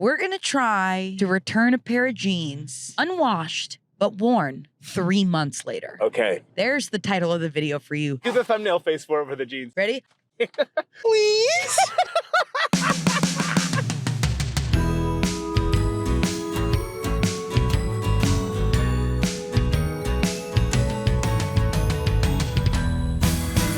We're going to try to return a pair of jeans, unwashed, but worn 3 months later. Okay. There's the title of the video for you. Do the thumbnail face for it for the jeans. Ready? Please?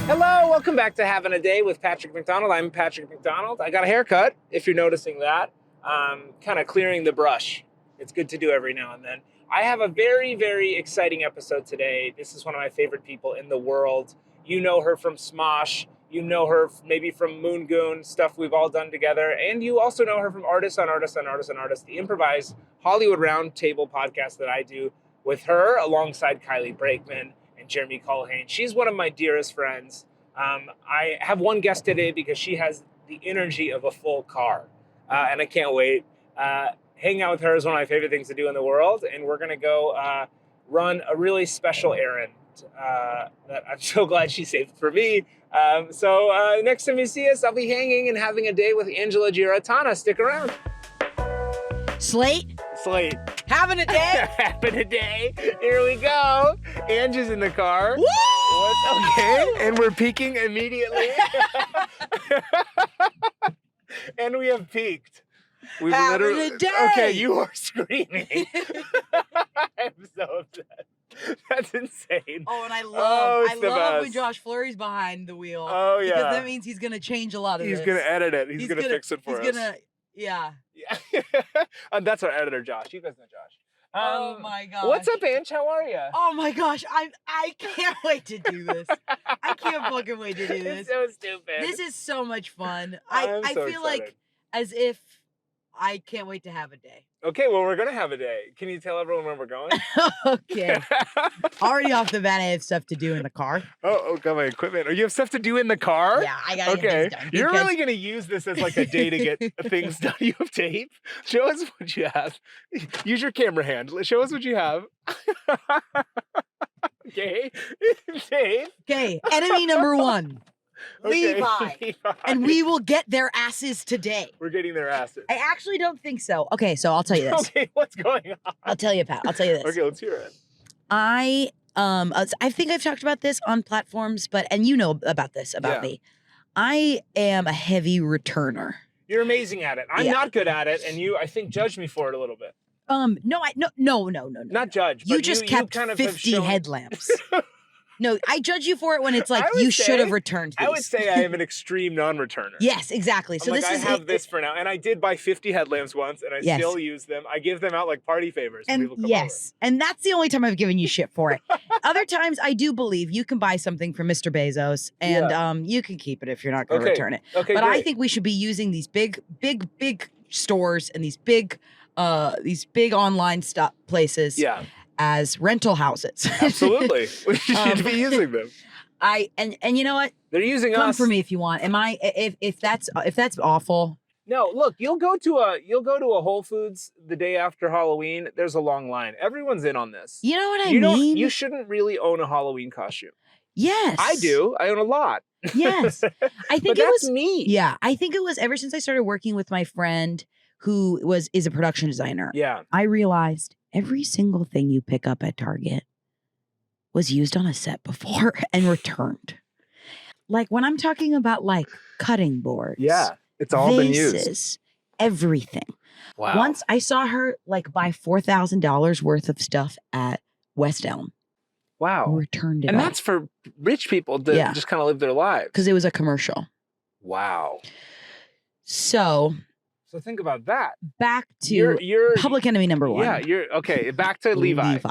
Hello, welcome back to Having a Day with Patrick McDonald. I'm Patrick McDonald. I got a haircut, if you're noticing that. Kind of clearing the brush. It's good to do every now and then. I have a very, very exciting episode today. This is one of my favorite people in the world. You know her from SMOSH. You know her maybe from Moon Goon, stuff we've all done together. And you also know her from Artists on Artists on Artists on Artists, the improvised Hollywood Roundtable podcast that I do with her alongside Kylie Brakeman and Jeremy Culhane. She's one of my dearest friends. I have one guest today because she has the energy of a full car. And I can't wait. Hanging out with her is one of my favorite things to do in the world. And we're going to go run a really special errand that I'm so glad she saved for me. So next time you see us, I'll be hanging and having a day with Angela Giarratana. Stick around. Slate? Having a day? Having a day. Here we go. Ange is in the car. Woo! What's okay? And we're peaking immediately. And we have peaked. We've Having a day. Okay, you are screaming. I'm so upset. That's insane. Oh, and I love best. when Josh Fleury's behind the wheel. Oh, yeah. Because that means he's going to change a lot of He's this. going to edit it. He's going to fix it for us. Yeah. And that's our editor, Josh. You guys know Josh. Oh my gosh. What's up, Ange? How are you? Oh my gosh. I can't wait to do this. I can't fucking wait to do this. It's so stupid. This is so much fun. I'm I so feel excited. like as if I can't wait to have a day. Okay, well, we're going to have a day. Can you tell everyone where we're going? Okay. Already off the bat, I have stuff to do in the car. Oh, got my equipment. Oh, you have stuff to do in the car? Yeah, I got to get Okay, things done. you're because- really going to use this as like a day to get things done. You have tape? Show us what you have. Use your camera hand. Show us what you have. Okay, tape. Okay, enemy number one. Okay. Levi. And we will get their asses today. We're getting their asses. I actually don't think so. Okay, so I'll tell you this. Okay, what's going on? I'll tell you, Pat. I'll tell you this. Okay, let's hear it. I think I've talked about this on platforms, and you know about this about me. I am a heavy returner. You're amazing at it. I'm Yeah. not good at it, and you, I think, judge me for it a little bit. No. Not judge. You but just kept kind of have 50 shown- headlamps. No, I judge you for it when it's like I would you should have say- returned these. I would say I am an extreme non-returner. Yes, exactly. So I'm this like, is I have this for now, and I did buy 50 headlamps once, and I Yes. still use them. I give them out like party favors. When and people come yes, and that's the only time I've given you shit for it. Other times, I do believe you can buy something from Mr. Bezos, and you can keep it if you're not going to return it. over. Okay, But I great. think we should be using these big stores and these big online places as rental houses. Absolutely, we should be using them. And you know what? They're using Come us for me if you want. If that's awful. No, look, you'll go to a Whole Foods the day after Halloween. There's a long line. Everyone's in on this. You know what I mean? You shouldn't really own a Halloween costume. Yes. I do. I own a lot. Yes. I think But it that's was me. Yeah, I think it was ever since I started working with my friend who is a production designer. Yeah. I realized every single thing you pick up at Target was used on a set before and returned. Like when I'm talking about like cutting boards. Yeah. It's all been used. vases, everything. Wow. Once I saw her like buy $4,000 worth of stuff at West Elm. Wow. Returned it And all. that's for rich people to Yeah. just kind of live their lives. Because it was a commercial. Wow. So think about that. back to You're public enemy number one. Yeah, you're okay. Back to Levi. Levi.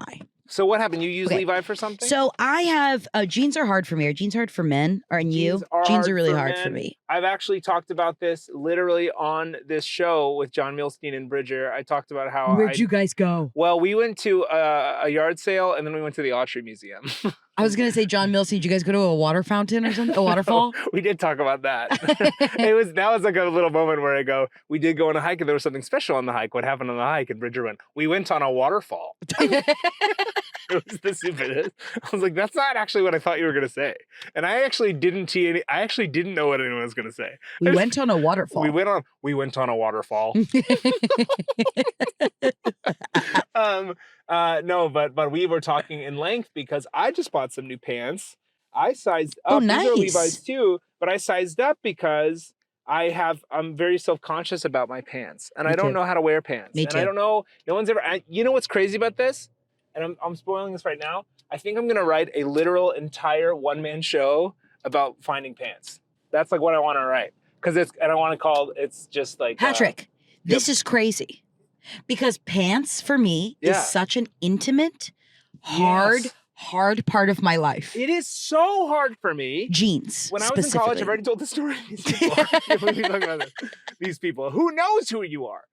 So what happened? You use Okay. Levi for something? So I have jeans are hard for me. Are jeans hard for men? Or in you? Jeans are really hard for men. me. I've actually talked about this literally on this show with John Milstein and Bridger. I talked about how Where'd you guys go? Well, we went to a yard sale and then we went to the Autry Museum. I was gonna say John Milstein. Did you guys go to a water fountain or something? A waterfall? We did talk about that. That was like a little moment where I go, we did go on a hike and there was something special on the hike. What happened on the hike? And Bridger went, we went on a waterfall. It was the stupidest. I was like, that's not actually what I thought you were gonna say. And I actually didn't know what anyone was gonna gonna say. We went on a waterfall. We went on a waterfall. No, but we were talking in length because I just bought some new pants. I sized up. Oh, nice. These are Levi's too, but I sized up because I'm very self-conscious about my pants, and I don't know how to wear pants. Me and too. I don't know. No one's ever. You know what's crazy about this? And I'm spoiling this right now. I think I'm gonna write a literal entire one-man show about finding pants. That's like what I want to write and I want to call it's just like Patrick. This is crazy because pants for me is such an intimate, hard part of my life. It is so hard for me. Jeans. When I was in college, I've already told the story. These people, who knows who you are?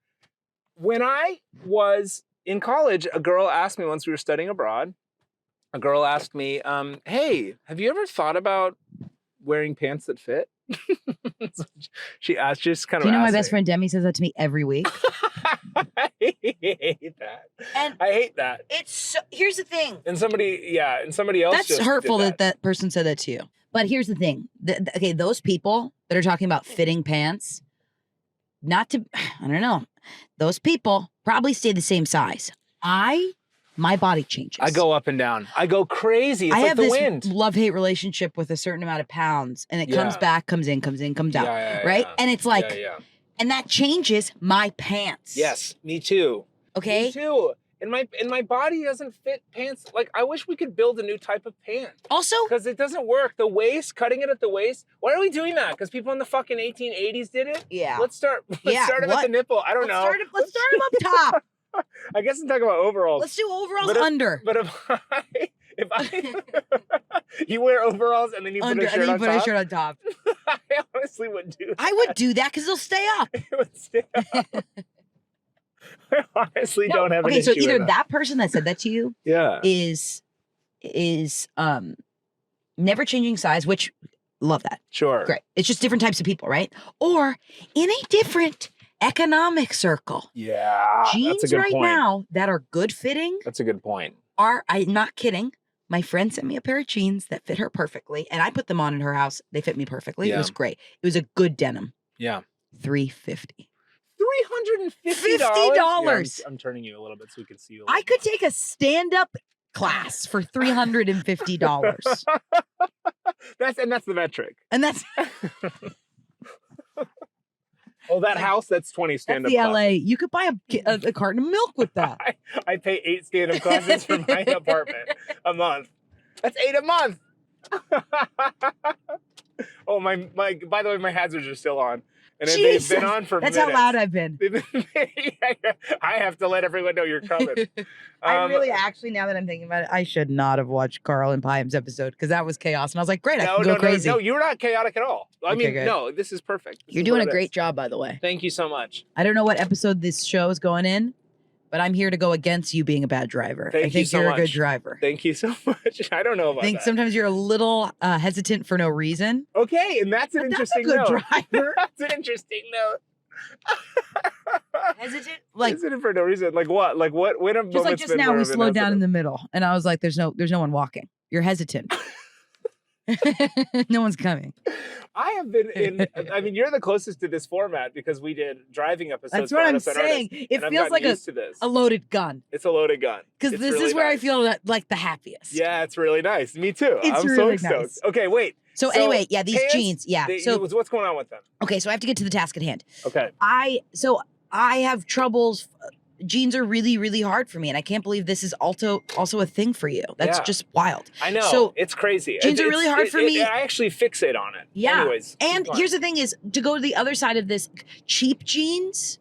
When I was in college, a girl asked me once we were studying abroad, a girl asked me, hey, have you ever thought about wearing pants that fit? She asked, just kind of. Do you know my best friend Demi says that to me every week? I hate that. And I hate that. Here's the thing. And somebody else. That's just hurtful did that person said that to you. But here's the thing. Okay, those people that are talking about fitting pants, I don't know. Those people probably stay the same size. My body changes. I go up and down. I go crazy. It's I like have the this wind. love-hate relationship with a certain amount of pounds, and it comes back, comes in, comes out, right? And it's like, and that changes my pants. Yes, me too. Okay? Me too. And my body doesn't fit pants. Like, I wish we could build a new type of pant. Also, because it doesn't work. The waist, cutting it at the waist. Why are we doing that? Because people in the fucking 1880s did it? Yeah. Let's start them at the nipple. I don't know. Let's start them up top. I guess I'm talking about overalls. Let's do overalls under. But if I you wear overalls and then you under, put a shirt on top. And then you put a shirt on top. I honestly would do that. I would do that because it'll stay up. It would stay up. I honestly don't have an issue so either with that person that said that to you is never changing size, which love that. Sure. Great. It's just different types of people, right? Or in a different economic circle. Yeah. Jeans that's a good right point. now that are good fitting. That's a good point. I'm not kidding. My friend sent me a pair of jeans that fit her perfectly, and I put them on in her house. They fit me perfectly. Yeah. It was great. It was a good denim. Yeah. $350. $350. Yeah, I'm turning you a little bit so we can see you. I could take a stand-up class for $350. That's the metric. And that's that house, that's 20 stand-up the classes. LA. You could buy a carton of milk with that. I pay 8 stand-up classes for my apartment a month. That's 8 a month. Oh, my by the way, my hazards are still on. And Jesus, they've been on for that's minutes. how loud I've been. I have to let everyone know you're coming. I really, actually, now that I'm thinking about it, I should not have watched Carl and Pyam's episode because that was chaos. And I was like, great, I can go crazy. No, you're not chaotic at all. I mean, good. no, this is perfect. You're doing a great job, by the way. Thank you so much. I don't know what episode this show is going in, but I'm here to go against you being a bad driver. Thank I you think so you're much. a good driver. Thank you so much. I don't know about that. I think sometimes you're a little hesitant for no reason. Okay, and that's an interesting That's a good note. driver. That's an interesting note. Hesitant? Like, hesitant for no reason. Like what? Like what? When a just like just now, we slowed down in the middle, and I was like, "There's no one walking. You're hesitant. No one's coming." I have been in. I mean, you're the closest to this format because we did driving episodes. That's what I'm saying. It feels like a loaded gun. It's a loaded gun. Because this really is where nice. I feel like the happiest. Yeah, it's really nice. Me too. It's I'm really so stoked. nice. Okay, wait. So anyway, yeah, these pants, jeans, yeah. So what's going on with them? okay, so I have to get to the task at hand. Okay. I have troubles. Jeans are really, really hard for me, and I can't believe this is also a thing for you. That's just wild. I know. So it's crazy. Jeans are really hard for me. I actually fixate on it. Yeah. Anyways. And here's the thing: is to go to the other side of this. Cheap jeans,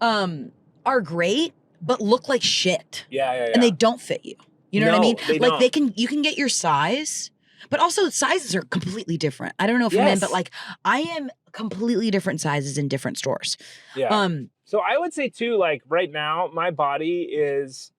are great, but look like shit. Yeah. And they don't fit you. You know what I mean? They like don't. you can get your size, but also sizes are completely different. I don't know for men, but like I am completely different sizes in different stores. Yeah. So I would say too, like right now, my body is,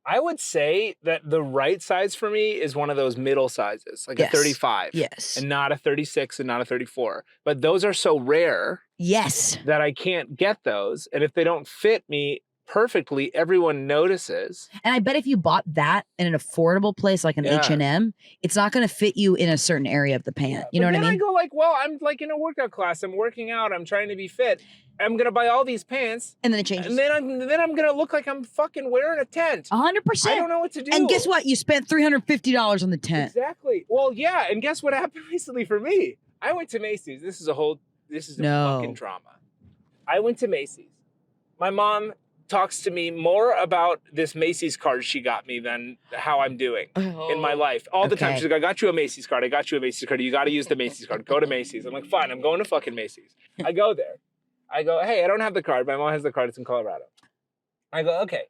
I would say that the right size for me is one of those middle sizes, like a 35. Yes. And not a 36 and not a 34. But those are so rare. Yes. That I can't get those. And if they don't fit me, perfectly, everyone notices. And I bet if you bought that in an affordable place like an Yeah. H&M, it's not going to fit you in a certain area of the pant. You know what I But then mean? I go like, well, I'm like in a workout class. I'm working out. I'm trying to be fit. I'm gonna buy all these pants, And then it changes. and then I'm gonna look like I'm fucking wearing a tent. 100%. I don't know what to do. And guess what? You spent $350 on the tent. Exactly. Well, yeah. And guess what happened recently for me? I went to Macy's. This is a fucking drama. I went to Macy's. My mom talks to me more about this Macy's card she got me than how I'm doing in my life. All the time. She's like, I got you a Macy's card. I got you a Macy's card. You got to use the Macy's card. Go to Macy's. I'm like, fine. I'm going to fucking Macy's. I go there. I go, hey, I don't have the card. My mom has the card. It's in Colorado. I go, okay.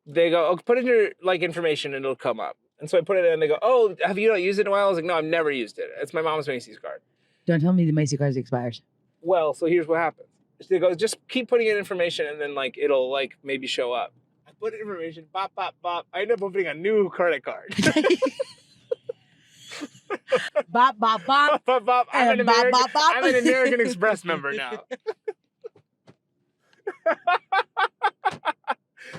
They go, oh, put in your like information and it'll come up. And so I put it in and they go, oh, have you not used it in a while? I was like, no, I've never used it. It's my mom's Macy's card. Don't tell me the Macy's card expires. Well, so here's what happens. They go, just keep putting in information and then like it'll like maybe show up. I put in information, bop, bop, bop. I end up opening a new credit card. Bop, bop, bop. Bop, bop. I'm an American Express member now.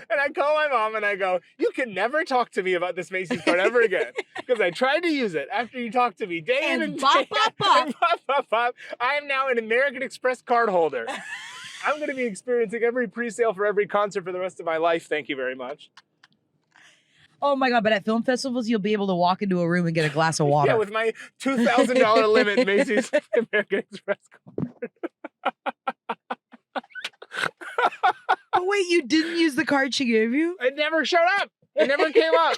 And I call my mom and I go, you can never talk to me about this Macy's card ever again. Because I tried to use it after you talked to me day in and bop, day bop, out. bop. Bop, bop, bop. I am now an American Express card holder. I'm going to be experiencing every pre-sale for every concert for the rest of my life. Thank you very much. Oh my God, but at film festivals, you'll be able to walk into a room and get a glass of water. Yeah, with my $2,000 limit Macy's American Express card. But wait, you didn't use the card she gave you? It never showed up. It never came up.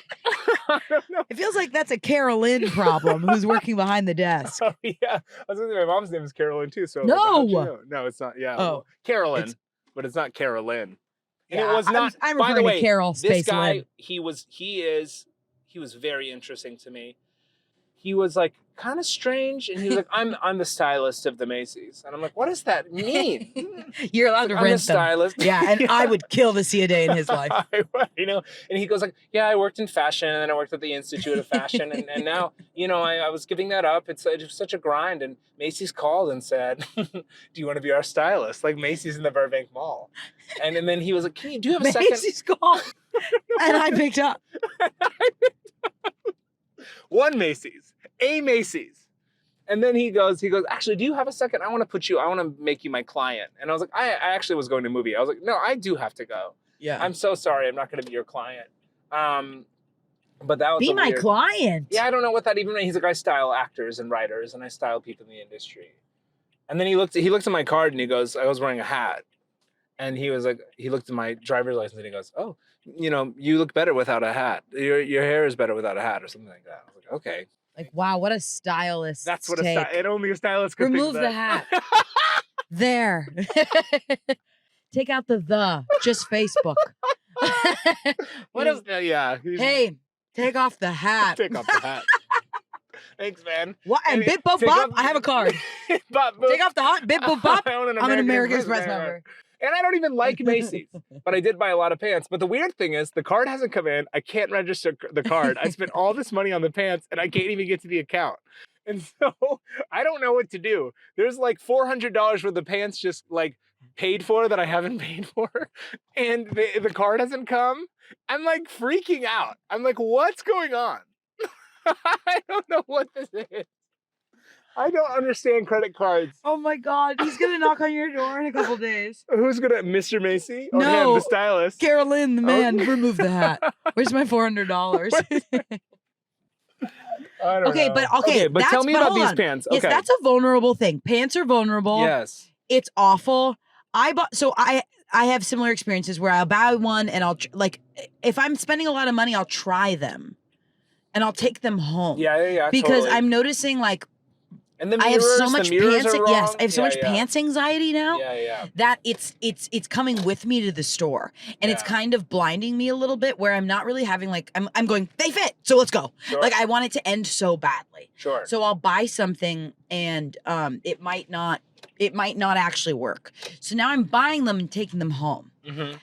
I don't know. It feels like that's a Carolyn problem who's working behind the desk. Oh, yeah. I was going to say my mom's name is Carolyn too. So No. how'd you know? No, it's not. Yeah. Oh. Carolyn, but it's not Carolyn. And Yeah, it was not. I'm by the referring way, to Carol this Space guy, Lynn. he was very interesting to me. He was like kind of strange, and he was like, I'm the stylist of the Macy's, and I'm like, what does that mean? You're allowed to I'm the rent them. stylist. Yeah, and I would kill to see a day in his life. You know, and he goes like, yeah, I worked in fashion, and then I worked at the Institute of Fashion, and now, you know, I was giving that up. It's such a grind, and Macy's called and said, do you want to be our stylist? Like Macy's in the Burbank Mall. And then he was like, do you have a second? Macy's called. And I picked up. One Macy's, a Macy's. And then he goes, actually, do you have a second? I want to make you my client. And I was like, I actually was going to a movie. I was like, no, I do have to go. Yeah. I'm so sorry. I'm not going to be your client. But that was Be my client. Yeah, I don't know what that even means. He's like, I style actors and writers and I style people in the industry. And then he looked at my card and he goes, I was wearing a hat. And he was like, he looked at my driver's license and he goes, oh, you know, you look better without a hat. Your hair is better without a hat or something like that. I was like, okay. Like, wow, what a stylist. That's what take. only a stylist could Remove think the that. hat. There. Take out the, just Facebook. Hey, take off the hat. Take off the hat. Thanks, man. What? And bip bop bop, I have a card. Bop, boop. Take off the hat, bip bop bop. I'm an American Express Express member. And I don't even like Macy's, but I did buy a lot of pants. But the weird thing is the card hasn't come in. I can't register the card. I spent all this money on the pants and I can't even get to the account. And so I don't know what to do. There's like $400 worth of pants just like paid for that I haven't paid for. And the card hasn't come. I'm like freaking out. I'm like, what's going on? I don't know what this is. I don't understand credit cards. Oh my God, he's gonna knock on your door in a couple days. Who's gonna, Mr. Macy? Or No, him, the stylist? Carolyn, the man, Oh. remove the hat. Where's my $400? I don't know. But tell me about hold these on. pants. Yes, Okay. that's a vulnerable thing. Pants are vulnerable. Yes. It's awful. I have similar experiences where I'll buy one and like if I'm spending a lot of money, I'll try them and I'll take them home. Yeah. Because totally. I'm noticing like And the I mirrors, have so much pants. Yes, I have so much yeah. pants anxiety now Yeah. that it's coming with me to the store, and it's Yeah. kind of blinding me a little bit. Where I'm not really having like I'm going, they fit, so let's go. Sure. Like I want it to end so badly. Sure. So I'll buy something and it might not actually work. So now I'm buying them and taking them home. Mm-hmm.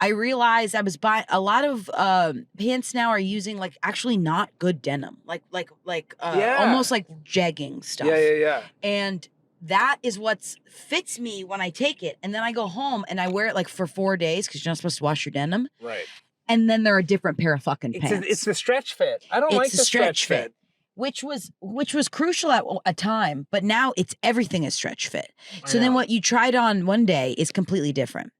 I realized I was buying a lot of pants now are using like actually not good denim, like Yeah. almost like jegging stuff. Yeah. And that is what fits me when I take it. And then I go home and I wear it like for 4 days because you're not supposed to wash your denim. Right. And then they're a different pair of fucking pants. It's the stretch fit. I don't like the stretch fit. Which was crucial at a time, but now everything is stretch fit. So then what you tried on one day is completely different.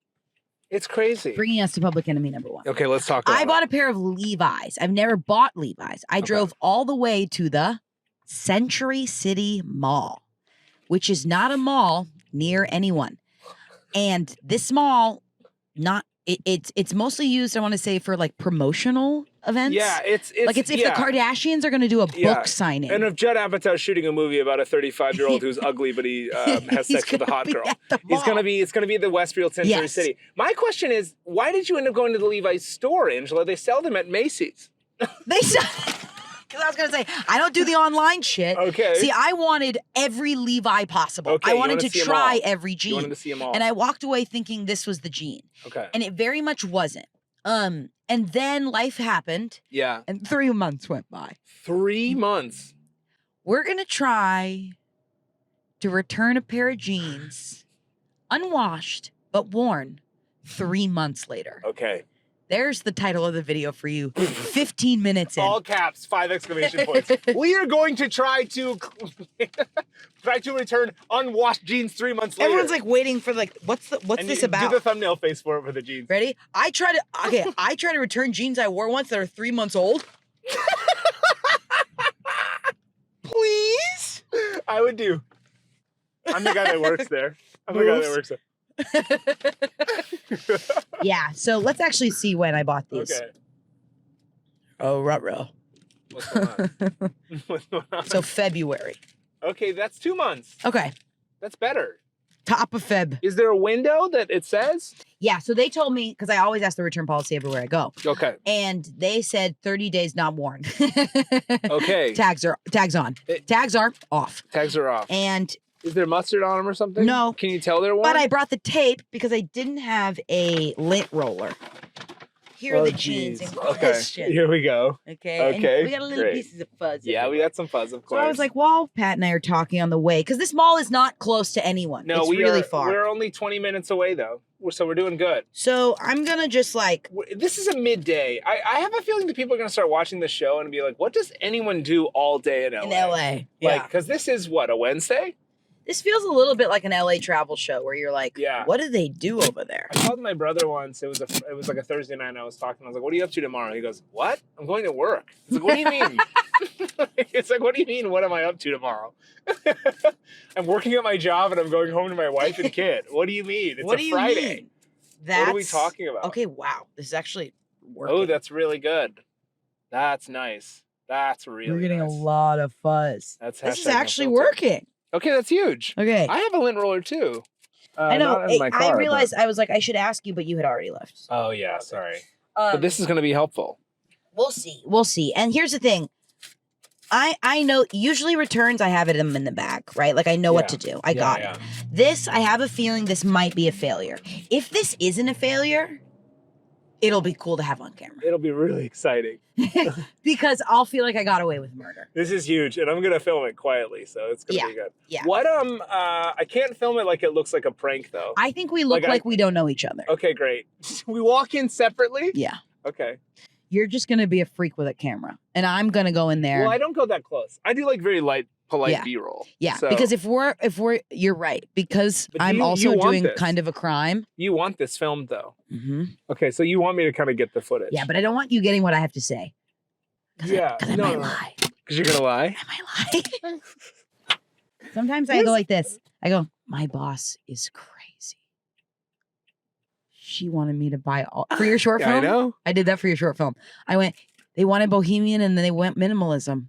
It's crazy. Bringing us to public enemy number 1. Okay, let's talk about I bought a pair of Levi's. I've never bought Levi's. I drove all the way to the Century City Mall, which is not a mall near anyone. And this mall, it's mostly used, I want to say, for like promotional events. Yeah, it's like if the Kardashians are going to do a book signing. And if Judd Apatow's shooting a movie about a 35-year-old who's ugly but he has sex with a hot girl, it's gonna be at the Westfield Century City. My question is, why did you end up going to the Levi's store, Angela? They sell them at Macy's. They sell. Because I was going to say, I don't do the online shit. Okay. See, I wanted every Levi possible. Okay, I wanted to try every jean. You wanted to see them all. And I walked away thinking this was the jean. Okay. And it very much wasn't. And then life happened. Yeah. And 3 months went by. 3 months. We're going to try to return a pair of jeans, unwashed, but worn 3 months later. Okay. There's the title of the video for you. 15 minutes in. All caps, 5 exclamation points. We are going to try to return unwashed jeans 3 months later. Everyone's like waiting for what's this about? Do the thumbnail face for it for the jeans. Ready? I try to return jeans I wore once that are 3 months old. Please? I would do. I'm the guy that works there. Yeah, so let's actually see when I bought these. Okay. Oh, ruh-roh. What's going on? What's going on? So February. Okay, that's 2 months. Okay. That's better. Top of Feb. Is there a window that it says? Yeah, so they told me, because I always ask the return policy everywhere I go. Okay. And they said 30 days not worn. Okay. Tags on. Tags are off. Tags are off. And is there mustard on them or something? No. Can you tell they're worn? But I brought the tape because I didn't have a lint roller. Here are the jeans in question. Okay, here we go. Okay. Okay. And we got a little pieces of fuzz. Yeah, we got some fuzz, of course. So I was like, well, Pat and I are talking on the way because this mall is not close to anyone. No, it's really far. We're only 20 minutes away though. So we're doing good. So I'm going to just this is a midday. I have a feeling that people are going to start watching the show and be like, what does anyone do all day in LA? In LA. Yeah. Because this is what, a Wednesday? This feels a little bit like an LA travel show where you're like, what do they do over there? I called my brother once. It was like a Thursday night and I was talking. I was like, what are you up to tomorrow? He goes, what? I'm going to work. I was like, what do you mean? It's like, what do you mean? What am I up to tomorrow? I'm working at my job and I'm going home to my wife and kid. What do you mean? It's a Friday. Mean? What are we talking about? Okay, wow. This is actually working. Oh, that's really good. That's nice. That's really We're getting nice. a lot of fuzz. This is actually working. Okay, that's huge. Okay. I have a lint roller too. I know. Not in my car, I realized I was like, I should ask you, but you had already left. Oh, yeah. Sorry. But this is going to be helpful. We'll see. We'll see. And here's the thing. I know usually returns, I have it in the bag, right? Like I know what to do. I got it. This, I have a feeling this might be a failure. If this isn't a failure, it'll be cool to have on camera. It'll be really exciting. Because I'll feel like I got away with murder. This is huge, and I'm gonna film it quietly, so it's gonna be good. Yeah. What I can't film it like it looks like a prank though. I think we look like we don't know each other. Okay, great. We walk in separately? Yeah. Okay. You're just gonna be a freak with a camera. And I'm gonna go in there. Well, I don't go that close. I do like very light, polite B-roll. Yeah, so. because if we're you're right. Because I'm also doing kind of a crime. You want this filmed though. Mm-hmm. Okay, so you want me to kind of get the footage. Yeah, but I don't want you getting what I have to say. Because I might lie. Because you're gonna lie? I might lie. Sometimes I go like this. I go, my boss is crazy. She wanted me to buy all for your short film. I know. I did that for your short film. I went, they wanted bohemian and then they went minimalism.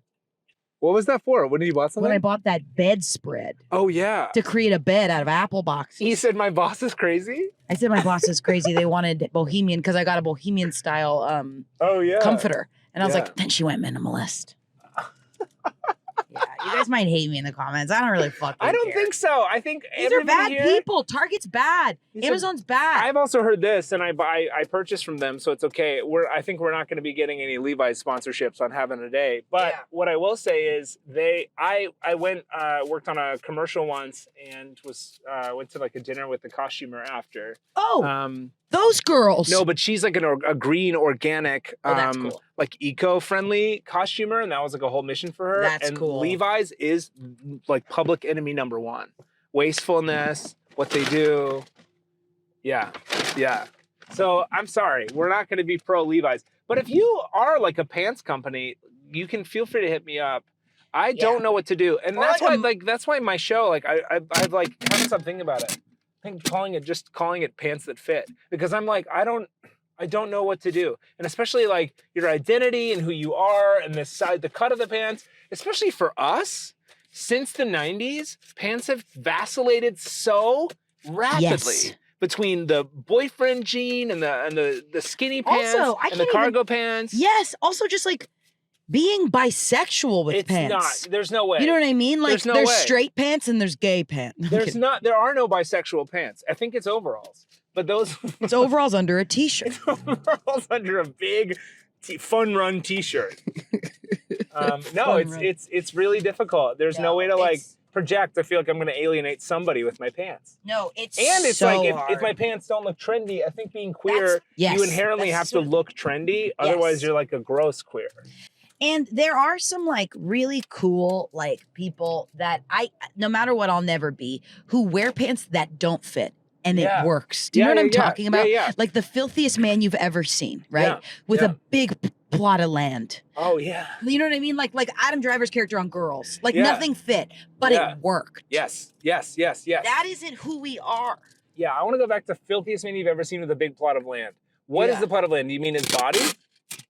What was that for? When did you buy something? When I bought that bedspread. Oh, yeah. To create a bed out of apple boxes. He said my boss is crazy? I said my boss is crazy. They wanted bohemian because I got a bohemian style comforter. And I was like, then she went minimalist. You guys might hate me in the comments. I don't really fucking I don't care. think so. I think These are bad here, people. Target's bad. Amazon's bad. I've also heard this, and I purchased from them, so it's okay. I think we're not going to be getting any Levi's sponsorships on Having a Day. But what I will say is I went worked on a commercial once and went to like a dinner with the costumer after. Oh, those girls. No, but she's like a green organic, that's cool. like eco-friendly costumer, and that was like a whole mission for her. That's and cool. Levi's is like public enemy number one. Wastefulness, what they do. Yeah. So I'm sorry, we're not going to be pro Levi's. But if you are like a pants company, you can feel free to hit me up. I don't know what to do, and that's why my show, like I've like kind of something about it. I think calling it pants that fit, because I'm like I don't know what to do, and especially like your identity and who you are and the cut of the pants, especially for us. Since the 90s, pants have vacillated so rapidly between the boyfriend jean and the skinny pants and the cargo pants. Yes, also just like being bisexual with pants. There's no way. You know what I mean? Like there's straight pants and there's gay pants. There are no bisexual pants. I think it's overalls. But those it's overalls under a t-shirt. It's overalls under a big fun run t-shirt. It's really difficult. There's no way to like project. I feel like I'm going to alienate somebody with my pants. No, it's so like if my pants don't look trendy, I think being queer, you inherently have to look trendy. Otherwise, you're like a gross queer. And there are some like really cool like people that no matter what, I'll never be, who wear pants that don't fit. And it works. Do you know what I'm talking about? Yeah. Like the filthiest man you've ever seen, right? With a big plot of land. Oh, yeah. You know what I mean? Like Adam Driver's character on Girls. Like nothing fit, but it worked. Yes. That isn't who we are. Yeah, I want to go back to filthiest man you've ever seen with a big plot of land. What is the plot of land? Do you mean his body?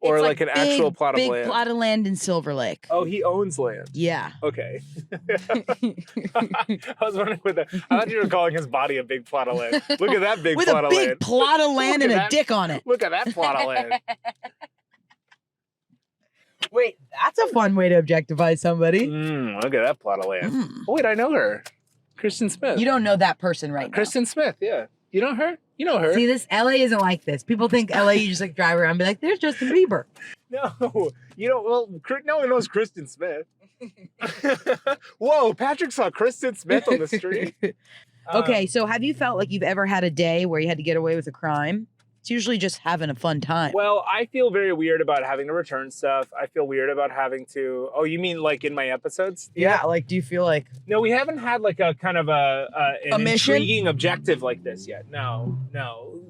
Or like an actual plot of land? Big plot of land in Silver Lake. Oh, he owns land. Yeah. Okay. I was wondering I thought you were calling his body a big plot of land. Look at that big plot of land. With a big plot of land and a dick on it. Look at that plot of land. Wait, that's a fun way to objectify somebody. Look at that plot of land. Oh, wait, I know her. Kristen Smith. You don't know that person right now. Kristen Smith, yeah. You know her? You know her. See, LA isn't like this. People think LA, you just like drive around and be like, there's Justin Bieber. No, no one knows Kristen Smith. Whoa, Patrick saw Kristen Smith on the street. Okay, so have you felt like you've ever had a day where you had to get away with a crime? It's usually just having a fun time. Well, I feel very weird about having to return stuff. I feel weird about having to... Oh, you mean like in my episodes? Yeah, like do you feel like... No, we haven't had like a kind of an intriguing objective like this yet. No.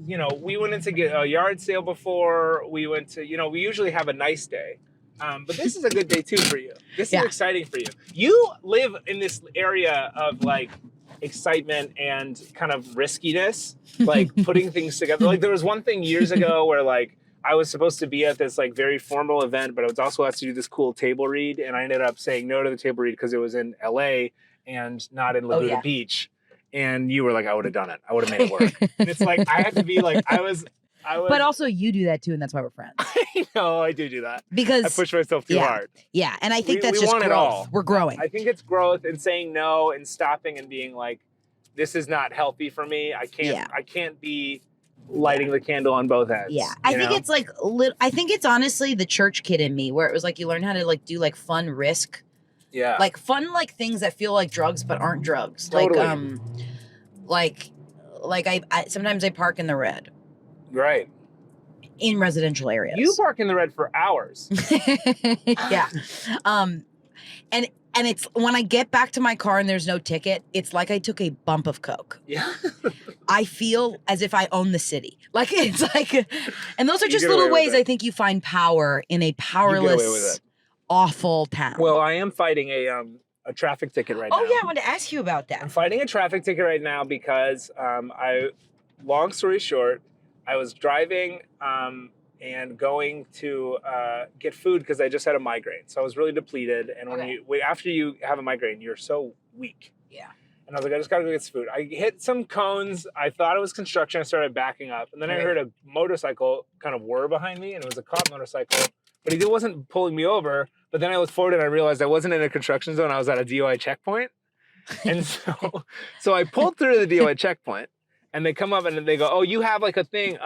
You know, we went into a yard sale before. We went to, we usually have a nice day. But this is a good day too for you. This is exciting for you. You live in this area of like excitement and kind of riskiness, like putting things together. Like there was one thing years ago where like I was supposed to be at this like very formal event, but I was also asked to do this cool table read, and I ended up saying no to the table read because it was in LA and not in Laguna Beach. And you were like, I would have done it. I would have made it work. And it's like I had to be like I was. But also you do that too, and that's why we're friends. I know, I do that. Because I push myself too hard. Yeah, and I think that's just growth. It all. We're growing. I think it's growth and saying no and stopping and being like, this is not healthy for me. I can't be lighting the candle on both ends. Yeah. I think it's like I think it's honestly the church kid in me where it was like you learn how to like do like fun risk. Yeah. Like fun like things that feel like drugs but aren't drugs. Totally. Like I sometimes I park in the red. Right. In residential areas. You park in the red for hours. Yeah. And it's when I get back to my car and there's no ticket, it's like I took a bump of coke. Yeah. I feel as if I own the city. Like it's like, and those are just little ways I think you find power in a powerless, awful town. Well, I am fighting a traffic ticket right now. Oh yeah, I wanted to ask you about that. I'm fighting a traffic ticket right now because long story short, I was driving and going to get food because I just had a migraine. So I was really depleted. And when after you have a migraine, you're so weak. Yeah. And I was like, I just got to go get some food. I hit some cones. I thought it was construction. I started backing up. And then I heard a motorcycle kind of whir behind me. And it was a cop motorcycle but he wasn't pulling me over. But then I looked forward and I realized I wasn't in a construction zone. I was at a DOI checkpoint. And so I pulled through the DOI checkpoint, and they come up and they go, "Oh, you have like a thing."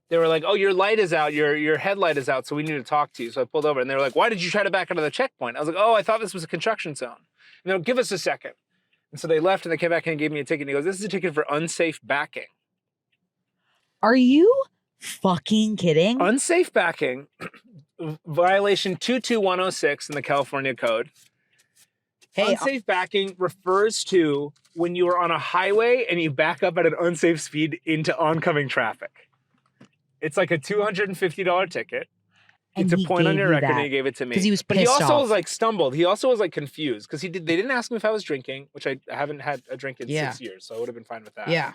They were like, "Oh, your light is out. Your headlight is out. So we need to talk to you." So I pulled over, and they were like, "Why did you try to back out of the checkpoint?" I was like, "Oh, I thought this was a construction zone." And they're like, "Give us a second." And so they left, and they came back and gave me a ticket. And he goes, "This is a ticket for unsafe backing." Are you fucking kidding? Unsafe backing, violation 22106 in the California Code. Hey, unsafe backing refers to when you are on a highway and you back up at an unsafe speed into oncoming traffic. It's like a $250 ticket. and It's a he point on gave your you record, and that he gave it to me. because he was But he pissed also off. was like stumbled. He also was like confused because they didn't ask me if I was drinking, which I haven't had a drink in 6 years, so I would have been fine with that. Yeah.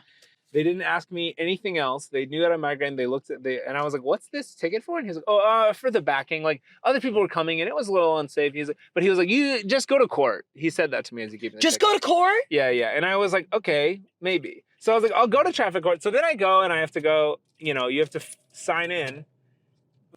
They didn't ask me anything else. They knew that I'm migraine. They looked at and I was like, "What's this ticket for?" And he's like, "Oh, for the backing. Like other people were coming, and it was a little unsafe." But he was like, "You just go to court." He said that to me as he gave me the Just ticket. go to court? Yeah, yeah. And I was like, "Okay, maybe." So I was like, "I'll go to traffic court." So then I go and I have to go. You have to sign in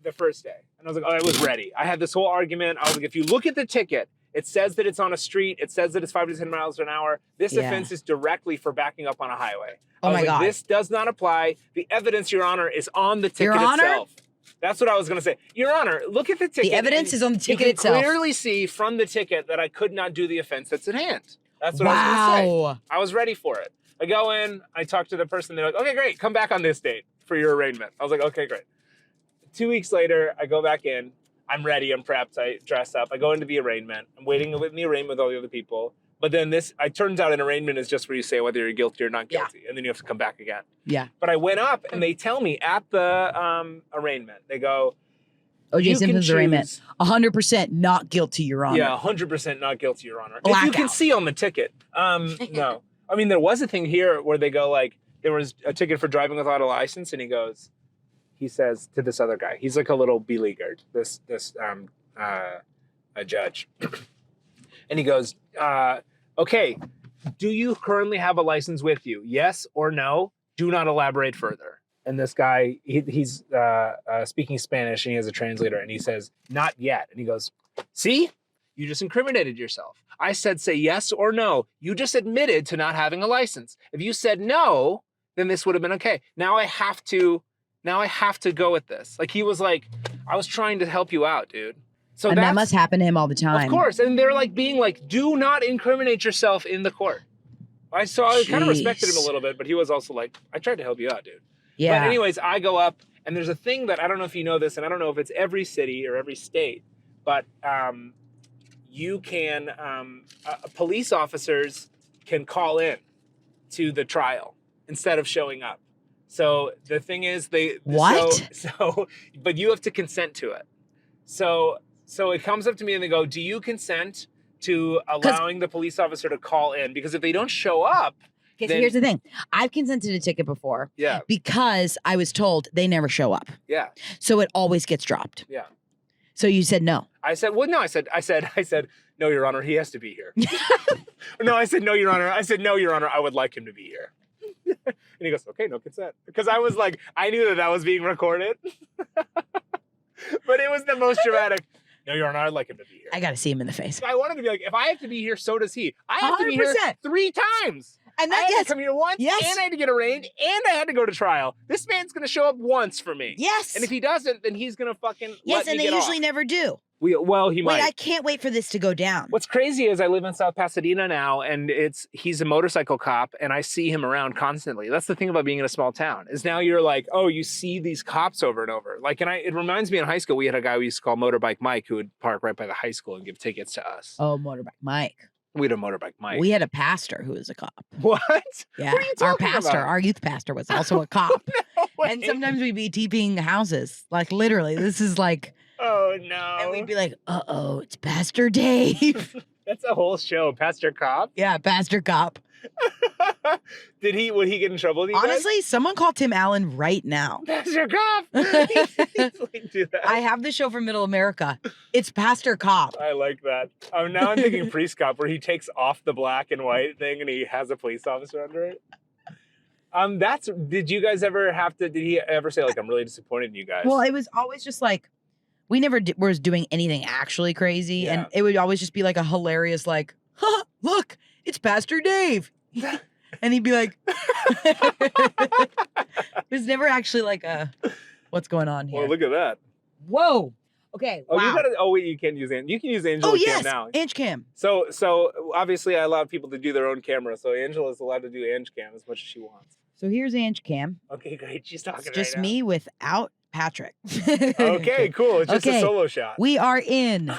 the first day. And I was like, "Oh, I was ready." I had this whole argument. I was like, "If you look at the ticket, it says that it's on a street. It says that it's 5 to 10 miles an hour. This offense is directly for backing up on a highway." Oh my God. This does not apply. The evidence, Your Honor, is on the ticket Your Honor? itself. That's what I was going to say. Your Honor, look at the ticket. The evidence is on the ticket you itself. can clearly see from the ticket that I could not do the offense that's at hand. That's what I was going to say. I was ready for it. I go in, I talk to the person. They're like, "Okay, great. Come back on this date for your arraignment." I was like, "Okay, great." 2 weeks later, I go back in. I'm ready. I'm prepped. I dress up. I go into the arraignment. I'm waiting in the arraignment with all the other people. But then it turns out an arraignment is just where you say whether you're guilty or not guilty. And then you have to come back again. Yeah. But I went up and they tell me at the arraignment, they go, O.J. Simpson's arraignment, 100% not guilty, Your Honor. Yeah, 100% not guilty, Your Honor. Blackout. If you can see on the ticket. No. I mean, there was a thing here where they go like, there was a ticket for driving without a license. And he says to this other guy, he's like a little beleaguered, this a judge. And he goes, "Okay, do you currently have a license with you? Yes or no? Do not elaborate further." And this guy, he's speaking Spanish and he has a translator and he says, "Not yet." And he goes, "See, you just incriminated yourself. I said say yes or no. You just admitted to not having a license. If you said no, then this would have been okay. Now I have to go with this." Like he was like, "I was trying to help you out, dude." So and that must happen to him all the time. Of course. And they're like being like, "Do not incriminate yourself in the court." I kind of respected him a little bit, but he was also like, "I tried to help you out, dude." Yeah. But anyways, I go up and there's a thing that I don't know if you know this, and I don't know if it's every city or every state, but you can, police officers can call in to the trial instead of showing up. So the thing is What? But you have to consent to it. So it comes up to me and they go, "Do you consent to allowing the police officer to call in?" Because if they don't show up, Okay, so here's the thing. I've consented a ticket before. Yeah. Because I was told they never show up. Yeah. So it always gets dropped. Yeah. So you said no. I said, well, no, I said, "No, Your Honor, he has to be here." No, I said, "No, Your Honor." I said, "No, Your Honor, I would like him to be here." And he goes, "Okay, no consent." Because I was like, I knew that was being recorded. But it was the most dramatic. "No, Your Honor, I'd like him to be here." I got to see him in the face. I wanted to be like, if I have to be here, so does he. I have to be here 100%. 3 times. And I that, had to come here once, Yes. and I had to get arraigned, and I had to go to trial. This man's going to show up once for me. Yes. And if he doesn't, then he's going to fucking Yes, let and me they get usually off. never do. He Wait, might. I can't wait for this to go down. What's crazy is I live in South Pasadena now, and he's a motorcycle cop, and I see him around constantly. That's the thing about being in a small town, is now you're like, oh, you see these cops over and over. Like, it reminds me in high school, we had a guy we used to call Motorbike Mike who would park right by the high school and give tickets to us. Oh, Motorbike Mike. We had a Motorbike Mike. We had a pastor who was a cop. What? Yeah. What are you Our talking pastor, about? our youth pastor was also a cop. No way. And sometimes we'd be TPing houses. Like literally, this is like, Oh, no. and we'd be like, uh-oh, it's Pastor Dave. That's a whole show, Pastor Cop. Yeah, Pastor Cop. Would he get in trouble with you Honestly, someone call Tim Allen right now. guys? Pastor Cop. Do that. I have the show for Middle America. It's Pastor Cop. I like that. Now I'm thinking Priest Cop, where he takes off the black and white thing and he has a police officer under it. Did you guys ever did he ever say, like, "I'm really disappointed in you guys"? Well, it was always just like, We never was doing anything actually crazy, and it would always just be like a hilarious, like, "Ha, look, it's Pastor Dave," and he'd be like, "It was never actually like a, what's going on here?" Well, look at that. Whoa. Okay. Oh, wow. you gotta. Oh wait, you can't use you can use Angela Cam now. Ange Cam. So obviously I allowed people to do their own camera, so Angela's allowed to do Ange Cam as much as she wants. So here's Ange Cam. Okay, great. She's talking It's just right me without Patrick. Okay, cool. It's just a solo shot. We are in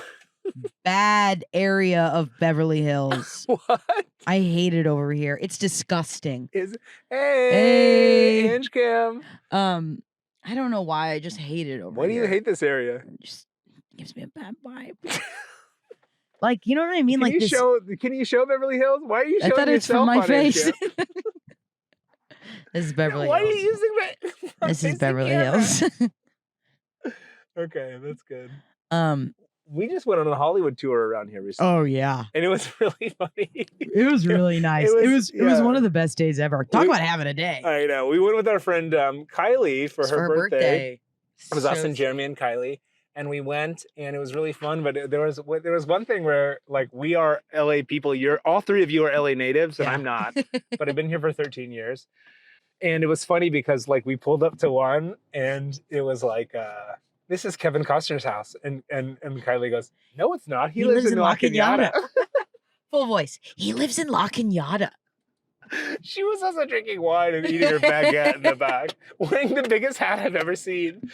bad area of Beverly Hills. What? I hate it over here. It's disgusting. Hey, Ange Cam. I don't know why. I just hate it over here. Why do you hate this area? It just gives me a bad vibe. Like, you know what I mean? Can you show Beverly Hills? Why are you showing I thought it's from my face. This is Beverly Why Hills. are you using that? This is Beverly Hills. Okay, that's good. We just went on a Hollywood tour around here recently. Oh yeah. And it was really funny. It was really nice. It was one of the best days ever. Talk about having a day. I know. We went with our friend Kylie for her birthday. It was us and Jeremy and Kylie. And we went, and it was really fun. But there was one thing where, like, we are LA people. All three of you are LA natives, and I'm not. But I've been here for 13 years. And it was funny because, like, we pulled up to one, and it was like, this is Kevin Costner's house. And Kylie goes, no, it's not. He lives in La Cañada. Full voice. He lives in La Cañada. She was also drinking wine and eating her baguette in the back, wearing the biggest hat I've ever seen.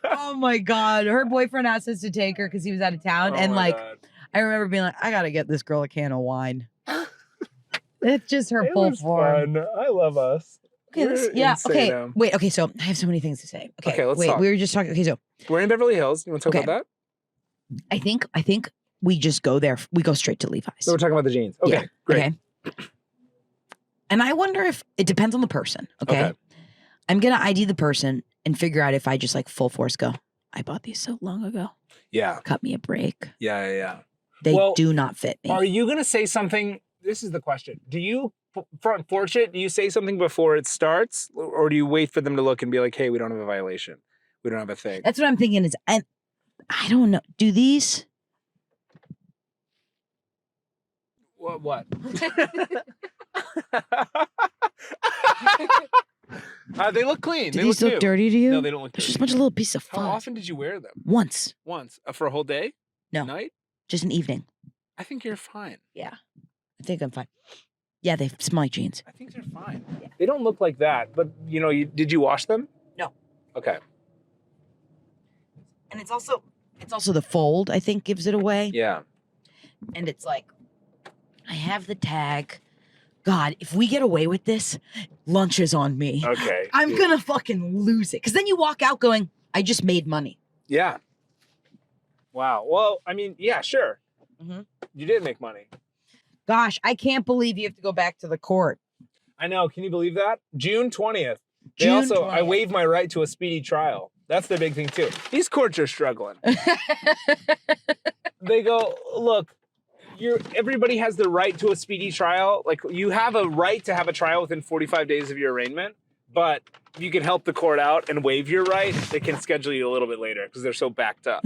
Oh my God. Her boyfriend asked us to take her because he was out of town. And like, God. I remember being like, I got to get this girl a can of wine. It's just her full form. Fun. I love us. Okay, okay. Wait, okay, so I have so many things to say. Okay, let's talk. We were just talking. Okay, so we're in Beverly Hills. You want to talk about that? I think we just go there. We go straight to Levi's. So we're talking about the jeans. Okay, yeah, great. Okay. And I wonder if it depends on the person. Okay. I'm gonna ID the person and figure out if I just like full force go, I bought these so long ago. Yeah. Cut me a break. Yeah. They do not fit me. Are you gonna say something? This is the question. Do you front porch it? Do you say something before it starts? Or do you wait for them to look and be like, hey, we don't have a violation. We don't have a thing. That's what I'm thinking is, I don't know. Do these? What? They look clean. Do these look dirty to you? No, they don't look dirty. It's just a bunch of little pieces of fun. How often did you wear them? Once. For a whole day? No. Night? Just an evening. I think you're fine. Yeah. I think I'm fine. Yeah, they smell like jeans. I think they're fine. Yeah. They don't look like that, but did you wash them? No. Okay. And it's also the fold, I think, gives it away. Yeah. And it's like, I have the tag. God, if we get away with this, lunch is on me. Okay. I'm gonna fucking lose it. Because then you walk out going, I just made money. Yeah. Wow. Well, I mean, yeah, sure. Mm-hmm. You did make money. Gosh, I can't believe you have to go back to the court. I know. Can you believe that? June 20th. I waived my right to a speedy trial. That's the big thing, too. These courts are struggling. They go, look, everybody has the right to a speedy trial. Like, you have a right to have a trial within 45 days of your arraignment, but you can help the court out and waive your right. They can schedule you a little bit later because they're so backed up.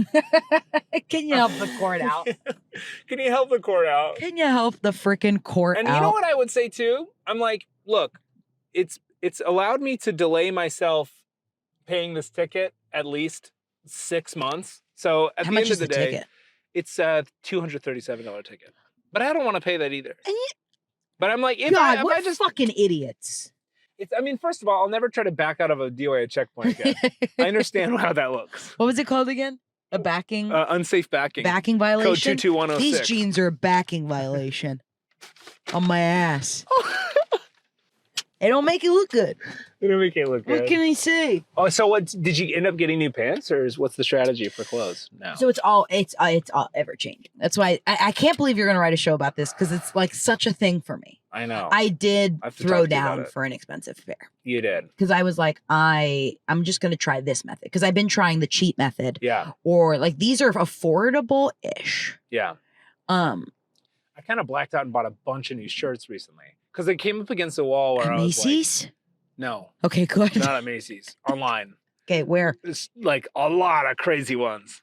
Can you help the court out? Can you help the court out? Can you help the freaking court out? And you know what I would say too? I'm like, look, it's allowed me to delay myself paying this ticket at least 6 months. So at the end of the day, ticket? It's a $237 ticket. But I don't want to pay that either. But I'm like, if I just fucking idiots. First of all, I'll never try to back out of a DOA checkpoint again. I understand how that looks. What was it called again? A backing? Unsafe backing. Backing violation? Code 22106. These jeans are a backing violation. On my ass. They don't make it look good. They don't make it look good. What can I say? Oh, so what did you end up getting new pants, or what's the strategy for clothes now? So it's all ever changing. That's why I can't believe you're gonna write a show about this because it's like such a thing for me. I know. I did throw down for an expensive pair. You did. Because I was like, I'm just gonna try this method because I've been trying the cheap method. Yeah. Or like these are affordable-ish. Yeah. I kind of blacked out and bought a bunch of new shirts recently. Because they came up against a wall where I was Macy's? like, no. Okay, good. Not at Macy's. Online. Okay, where? It's like a lot of crazy ones.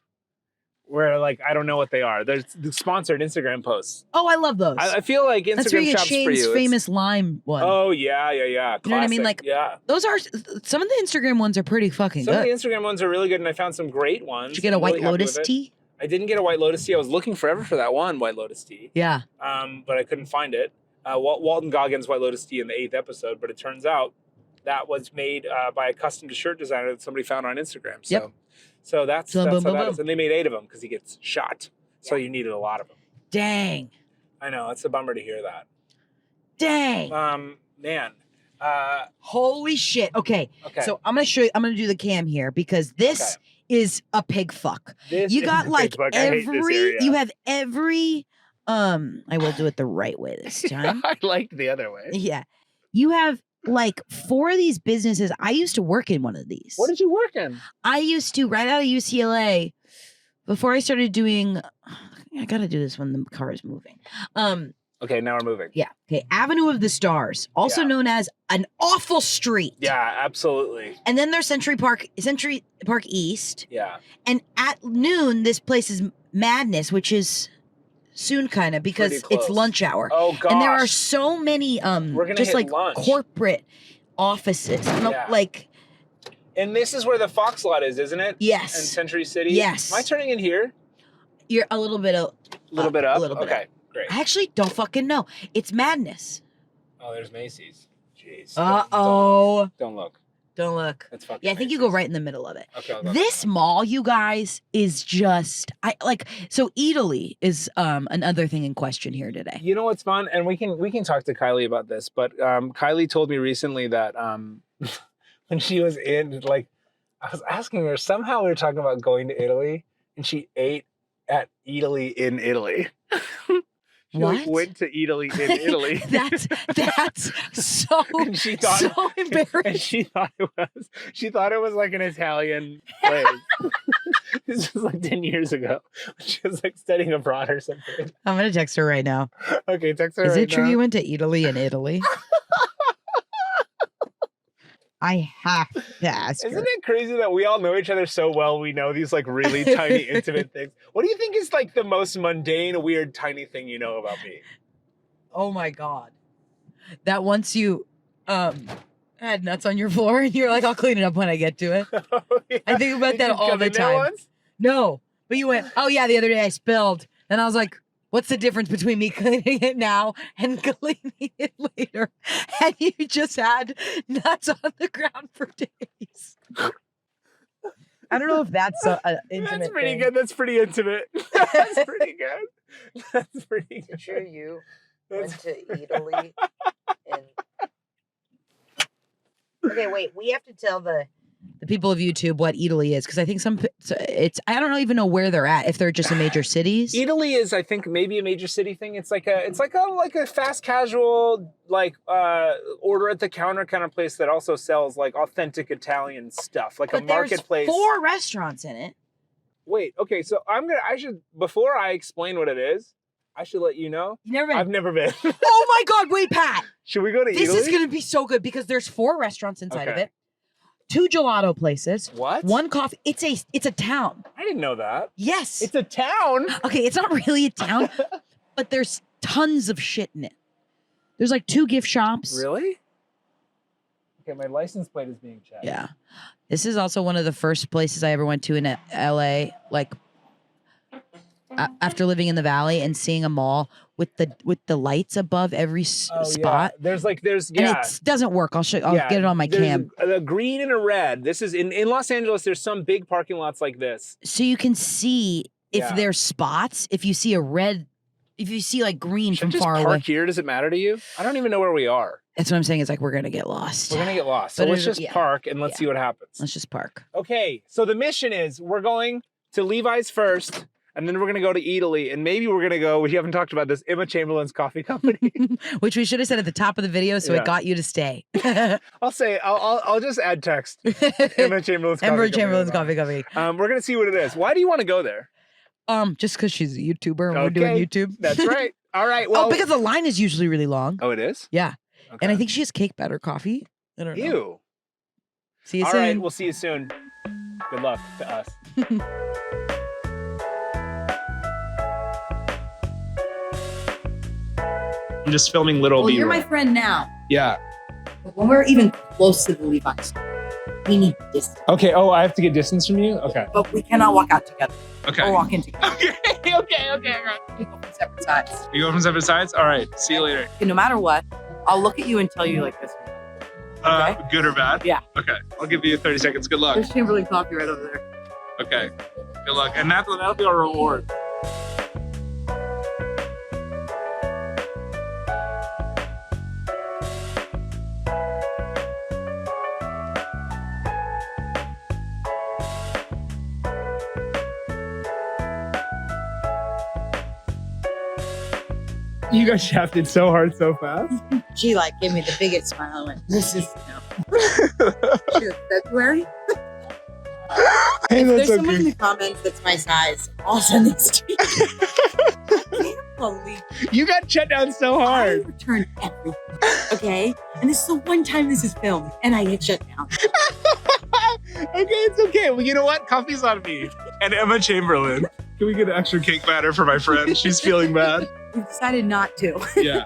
where like I don't know what they are. They're sponsored Instagram posts. Oh, I love those. I feel like Instagram That's where you get shops for Shane's you. famous lime one. Oh yeah. You know what I mean? Like, yeah. those are some of the Instagram ones are pretty fucking Some good. of the Instagram ones are really good, and I found some great ones. Did you get a White Lotus tea? I didn't get a White Lotus tea. I was looking forever for that one White Lotus tea. Yeah. But I couldn't find it. Walton Goggins White Lotus tea in the 8th episode, but it turns out that was made by a custom-to-shirt designer that somebody found on Instagram. So, Yep. so that's Boom, how boom, that boom. is. And they made 8 of them because he gets shot. So you needed a lot of them. Dang. I know. It's a bummer to hear that. Dang. Man. Holy shit. Okay. Okay. So I'm gonna do the cam here because this is a pig fuck. This You is got a like big fuck. I hate this area. you have every I will do it the right way this time. I liked the other way. Yeah. You have like 4 of these businesses. I used to work in one of these. What did you work in? I used to, right out of UCLA, before I started doing, I gotta do this when the car is moving. Okay, now we're moving. Yeah. Okay. Avenue of the Stars, also Yeah. known as an awful street. Yeah, absolutely. And then there's Century Park East. Yeah. And at noon, this place is Madness, which is soon kind of because Pretty close. it's lunch hour. Oh gosh. And there are so many We're gonna just hit like lunch. corporate offices. Yeah. Like, And this is where the Fox lot is, isn't it? yes. In Century City? Yes. Am I turning in here? You're a little bit A little bit up? A little bit okay, up. great. I actually don't fucking know. It's Madness. Oh, there's Macy's. Jeez. Uh-oh. Don't look. Don't look. That's fucking Yeah, I think you go right in the middle of it. Okay, I'll go. This mall, you guys, is just so Italy is another thing in question here today. You know what's fun? And we can talk to Kylie about this, but Kylie told me recently that when she was in, like, I was asking her, somehow we were talking about going to Italy, and she ate at Italy in Italy. She like, What? went to Italy in Italy. That's so And she thought so embarrassing. And she thought it was like an Italian place. This was like 10 years ago. She was like studying abroad or something. I'm gonna text her right now. Okay, text her Is right it true now. you went to Italy in Italy? I have to ask Isn't her. it crazy that we all know each other so well? We know these like really tiny, intimate things. What do you think is like the most mundane, weird, tiny thing you know about me? Oh my god. That once you had nuts on your floor and you're like, I'll clean it up when I get to it. Oh, yeah. I think about Did that you all come the in there time. once? No. But you went, oh yeah, the other day I spilled. And I was like, what's the difference between me cleaning it now and cleaning it later? And you just had nuts on the ground for days. I don't know if that's an intimate That's pretty thing. good. That's pretty intimate. That's pretty good. That's pretty good. Sure you That's- to Italy and okay, wait. We have to tell the people of YouTube what Italy is because I think I don't even know where they're at. If they're just in major cities. Italy is, I think, maybe a major city thing. It's like a fast casual like order at the counter kind of place that also sells like authentic Italian stuff, like But a marketplace. There's 4 restaurants in it. Wait, okay, so I should before I explain what it is, I should let you know. You never been? I've never been. Oh my God! Wait, Pat. Should we go to This Italy? is gonna be so good because there's 4 restaurants inside of Okay. it, 2 gelato places, What? 1 coffee. It's a town. I didn't know that. Yes. It's a town. Okay, it's not really a town, but there's tons of shit in it. There's like 2 gift shops. Really? Okay, my license plate is being checked. Yeah. This is also one of the first places I ever went to in LA, like after living in the valley and seeing a mall with the lights above every Oh, spot. Yeah. There's And it doesn't work. I'll Yeah, get it on my there's cam. A green and a red. This is in Los Angeles. There's some big parking lots like this. So you can see if Yeah. there's spots, if you see like green Should from I just far park away. here? Does it matter to you? I don't even know where we are. That's what I'm saying. It's like we're gonna get lost. We're gonna get lost. So But let's it'll- just yeah. park and let's Yeah. see what happens. Let's just park. Okay, so the mission is we're going to Levi's first, and then we're gonna go to Italy, and maybe we're gonna go. We haven't talked about this. Emma Chamberlain's coffee company. Which we should have said at the top of the video, so Yeah. it got you to stay. I'll just add text. Emma Chamberlain's coffee Ember company. Chamberlain's coffee company. We're gonna see what it is. Why do you want to go there? Just because she's a YouTuber and we're doing Okay, YouTube. That's right. All right. Well. Oh, because the line is usually really long. Oh, it is. Yeah. Okay. And I think she has cake batter coffee. I don't know. Ew. See you All soon. right. We'll see you soon. Good luck to us. just filming little Well, B-roll. you're my friend now. Yeah. But when we're even close to the Levi's, we need distance. Okay. Oh, I have to get distance from you? Okay. But we cannot walk out together. Okay. Or walk in together. Okay. We go from separate sides. You go from separate sides? All right. See you later. Okay, no matter what, I'll look at you and tell you like this. Okay? Good or bad? Yeah. Okay. I'll give you 30 seconds. Good luck. There's Chamberlain coffee right over there. Okay. Good luck. And that'll be our reward. You guys shafted so hard so fast. She like gave me the biggest smile and went, this is She was February. Hey, If that's there's someone in okay. the comments that's my size, I'll send this to you. I can't believe You got shut down so I hard. return everything. Okay? And this is the one time this is filmed and I get shut down. Okay, it's okay. Well, you know what? Coffee's on me. And Emma Chamberlain. Can we get an extra cake batter for my friend? She's feeling bad. We've decided not to. Yeah.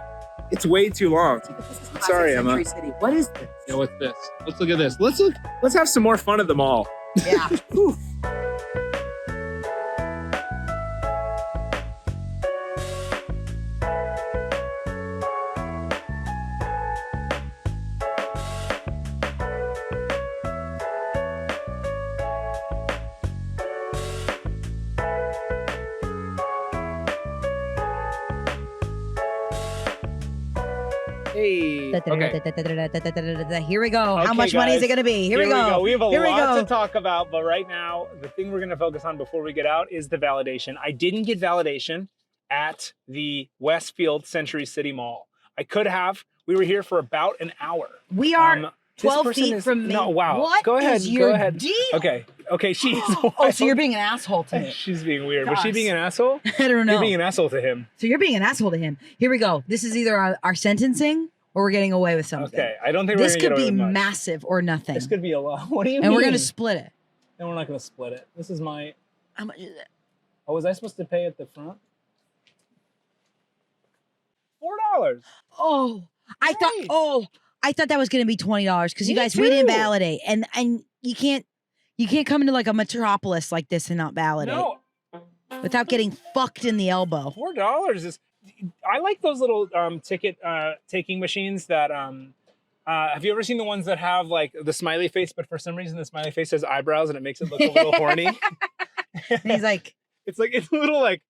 It's way too long. This is I'm sorry, Classic Emma. Century City. What is this? Yeah, what's this? Let's look at this. Let's have some more fun at the mall. Yeah. Oof. Hey. Okay. Here we go. How Okay, much money is it guys. going to be? Here we go. We have a Here we lot go. to talk about, but right now, the thing we're going to focus on before we get out is the validation. I didn't get validation at the Westfield Century City Mall. I could have. We were here for about an hour. We are This 12 person feet is- from me. No, wow. What Go ahead. is your Go ahead. deal? Okay. She's Oh, so you're being an asshole to me. She's being weird. Was she Us. being an asshole? I don't know. You're being an asshole to him. So you're being an asshole to him. Here we go. This is either our sentencing or we're getting away with something. Okay. I don't think This we're could going to be get away with much. massive or nothing. This could be a lot. What do you mean? And we're going to split it. No, we're not going to split it. This is my... How much is it? Oh, was I supposed to pay at the front? $4. Oh, I Right. thought that was going to be $20 because you Me guys, we didn't too. validate. And you can't come into like a metropolis like this and not validate No, without getting fucked in the elbow. $4 is. I like those little ticket taking machines that. Have you ever seen the ones that have like the smiley face, but for some reason the smiley face has eyebrows and it makes it look a little horny? And he's like, It's a little like.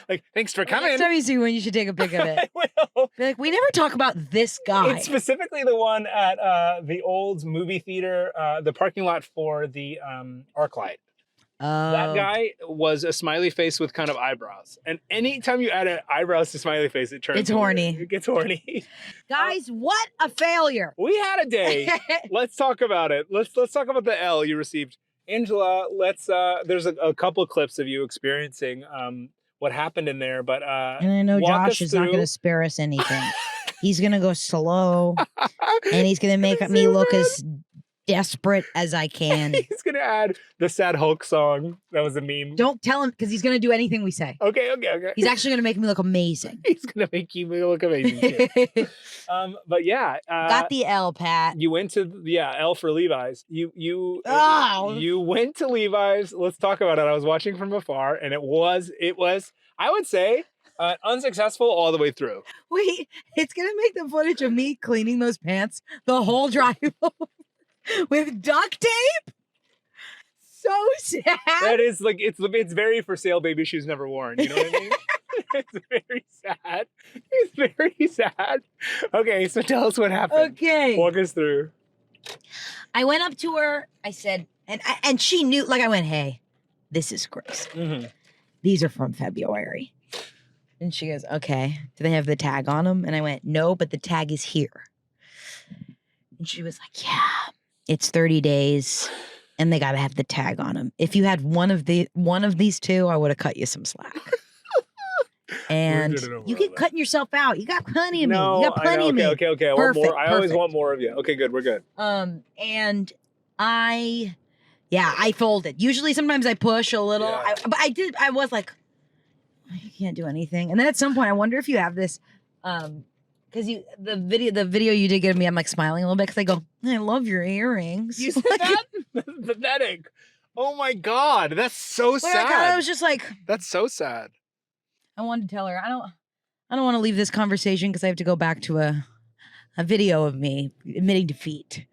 like thanks for coming. next time you see one, you should take a pic of it. I will. Be like, we never talk about this guy. It's specifically the one at the old movie theater, the parking lot for the ArcLight. That guy was a smiley face with kind of eyebrows. And anytime you add eyebrows to smiley face, it turns It's horny. It gets horny. Guys, what a failure. We had a day. Let's talk about it. Let's talk about the L you received. Angela, there's a couple of clips of you experiencing what happened in there, but And I know walk Josh us is not going through- to spare us anything. He's going to go slow and he's going to make It's me so look bad. as desperate as I can. He's gonna add the sad Hulk song. That was a meme. Don't tell him because he's going to do anything we say. Okay. He's actually going to make me look amazing. He's gonna make you look amazing too. But yeah, Got the L, Pat. you went to L for Levi's. You Oh. you went to Levi's. Let's talk about it. I was watching from afar, and it was I would say unsuccessful all the way through. Wait, it's going to make the footage of me cleaning those pants the whole drive home with duct tape. So sad. That is like it's very for sale baby shoes never worn. You know what I mean? It's very sad. It's very sad. Okay, so tell us what happened. Okay. Walk us through. I went up to her. I said, and she knew, like I went, hey, this is gross. Mm-hmm. These are from February. And she goes, okay. Do they have the tag on them? And I went, no, but the tag is here. And she was like, yeah, it's 30 days and they got to have the tag on them. If you had one of these two, I would have cut you some slack. And doing it over you all keep that. cutting yourself out. You got plenty of me. No, You got plenty I of know. me. Okay. I want Perfect, more. I always perfect. want more of you. Okay, good. We're good. And I folded. Usually sometimes I push a little. Yeah. But I was like, You can't do anything. And then at some point, I wonder if you have this, because the video you did give me, I'm like smiling a little bit because I go, I love your earrings. You said that? That's pathetic. Oh my God, that's so sad. I was just like, that's so sad. I wanted to tell her I don't want to leave this conversation because I have to go back to a video of me admitting defeat.